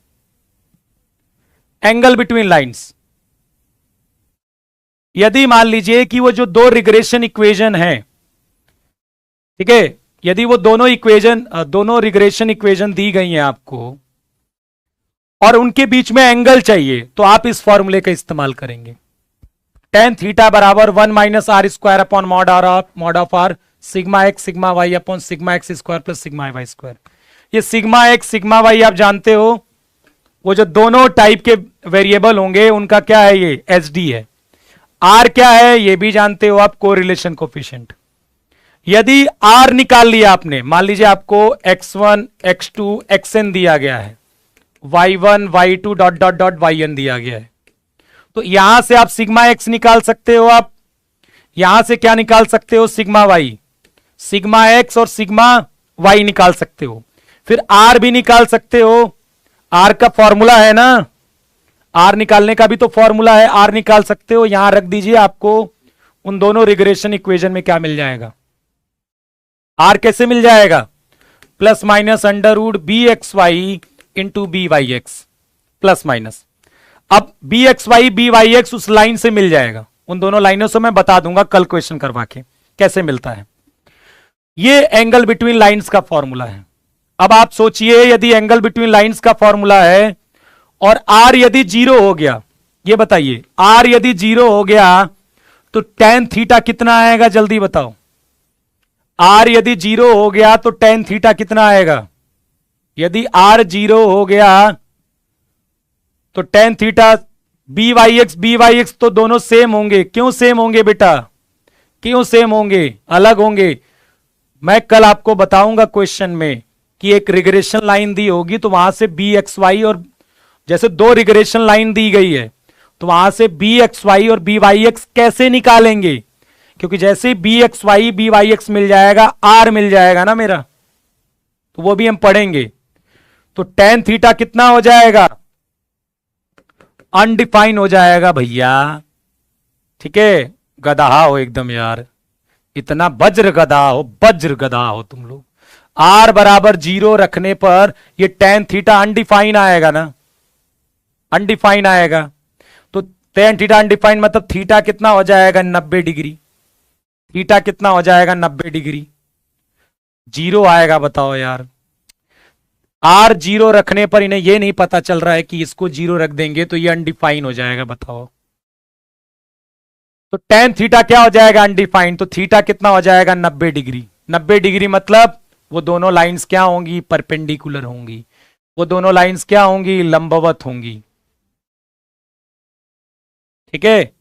angle between lines. यदि मान लीजिए कि वो जो दो रिग्रेशन इक्वेशन है, ठीक है, यदि वो दोनों रिग्रेशन इक्वेशन दी गई हैं आपको और उनके बीच में एंगल चाहिए, तो आप इस फॉर्मूले का इस्तेमाल करेंगे। tan थीटा बराबर 1 minus R square upon mod of R sigma X sigma Y upon sigma X square plus sigma Y square. ये सिग्मा एक्स सिग्मा वाई आप जानते हो, वो जो दोनों टाइप के वेरिएबल होंगे उनका क्या है, ये एच डी है। आर क्या है ये भी जानते हो आप, कोरिलेशन कोफिशिएंट। यदि आर निकाल लिया आपने, मान लीजिए आपको x1 x2 xn दिया गया है, y1 y2 dot dot dot yn दिया गया है, तो यहां से आप सिग्मा एक्स निकाल सकते हो, आप यहां से क्या निकाल सकते हो, सिग्मा वाई, सिग्मा एक्स और सिग्मा वाई निकाल सकते हो, फिर आर भी निकाल सकते हो। आर का फॉर्मूला है ना, आर निकालने का भी तो फॉर्मूला है, आर निकाल सकते हो। यहां रख दीजिए, आपको उन दोनों रिग्रेशन इक्वेशन में क्या मिल जाएगा, आर कैसे मिल जाएगा, plus minus under root B X Y into B Y X plus minus. अब B X Y B Y X उस लाइन से मिल जाएगा, उन दोनों लाइनों से मैं बता दूंगा कल क्वेश्चन करवा के कैसे मिलता है। ये एंगल बिटवीन लाइंस का फॉर्मूला है। अब आप सोचिए, यदि एंगल बिटवीन लाइंस का फॉर्मूला है और आर यदि 0 हो गया, ये बताइए आर यदि 0 हो गया तो tan थीटा कितना आएगा, जल्दी बताओ। आर यदि 0 हो गया तो tan थीटा कितना आएगा, यदि आर 0 हो गया तो tan theta B Y X तो दोनों सेम होंगे। क्यों सेम होंगे बेटा, क्यों सेम होंगे, अलग होंगे। मैं कल आपको बताऊंगा क्वेश्चन में कि एक रिग्रेशन लाइन दी होगी तो वहां से बी एक्स वाई, और जैसे दो रिग्रेशन लाइन दी गई है तो वहां से बी एक्स वाई और बी वाई एक्स कैसे निकालेंगे, क्योंकि जैसे B X Y B Y X मिल जाएगा, आर मिल जाएगा ना मेरा, तो वो भी हम पढ़ेंगे। तो tan थीटा कितना हो जाएगा, अनडिफाइन हो जाएगा भैया, ठीक है। गधा हो एकदम यार, इतना वज्र गधा हो तुम लोग। आर बराबर 0 रखने पर ये tan थीटा अनडिफाइन आएगा ना, अनडिफाइन आएगा। तो टेन थीटा अनडिफाइंड मतलब थीटा कितना हो जाएगा 90 डिग्री। थीटा कितना हो जाएगा 90 डिग्री। जीरो आएगा बताओ यार। आर जीरो रखने पर इन्हें ये नहीं पता चल रहा है कि इसको जीरो रख देंगे तो ये अनडिफाइन हो जाएगा बताओ। तो टेन थीटा क्या हो जाएगा अनडिफाइंड, तो थीटा कितना हो जाएगा 90 डिग्री। 90 डिग्री मतलब वो दोनों लाइंस क्या होंगी, परपेंडिकुलर होंगी। वो दोनों लाइंस क्या होंगी, लंबवत होंगी। ठीक है।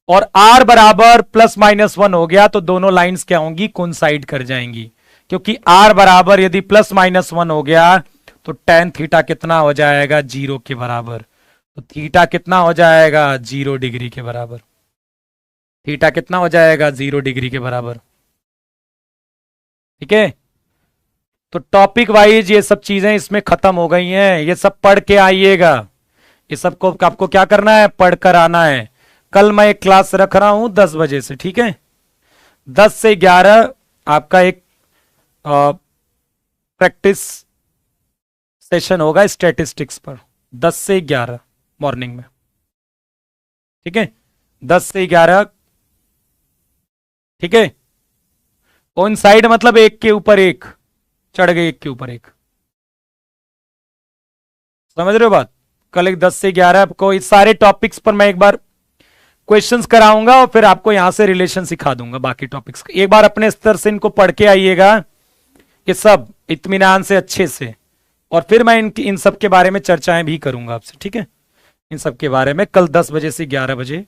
और आर बराबर प्लस माइनस वन हो गया तो दोनों लाइंस क्या होंगी, कोइंसाइड कर जाएंगी। क्योंकि आर बराबर यदि प्लस माइनस वन हो गया तो टेन थीटा कितना हो जाएगा, जीरो के बराबर। तो थीटा कितना हो जाएगा, 0 डिग्री के बराबर। थीटा कितना हो जाएगा, 0 डिग्री के बराबर। ठीक है। तो टॉपिक वाइज ये सब चीजें इसमें खत्म हो गई हैं। ये सब पढ़ के आइएगा। ये सबको आपको क्या करना है, पढ़कर आना है। कल मैं एक क्लास रख रहा हूं 10 बजे से, ठीक है। 10 से 11 आपका एक प्रैक्टिस सेशन होगा स्टैटिस्टिक्स पर, 10 से 11 मॉर्निंग में। ठीक है, 10 से 11। ठीक है। ऑन साइड मतलब एक के ऊपर एक चढ़ गए, एक के ऊपर एक। समझ रहे हो बात। कल एक 10 से 11 आपको इस सारे टॉपिक्स पर मैं एक बार क्वेश्चंस कराऊंगा और फिर आपको यहां से रिलेशन सिखा दूंगा बाकी टॉपिक्स। एक बार अपने स्तर से इनको पढ़ के आइएगा ये सब इत्मीनान से, अच्छे से। और फिर मैं इन सब के बारे में चर्चाएं भी करूंगा आपसे। ठीक है, इन सब के बारे में कल 10 बजे से 11 बजे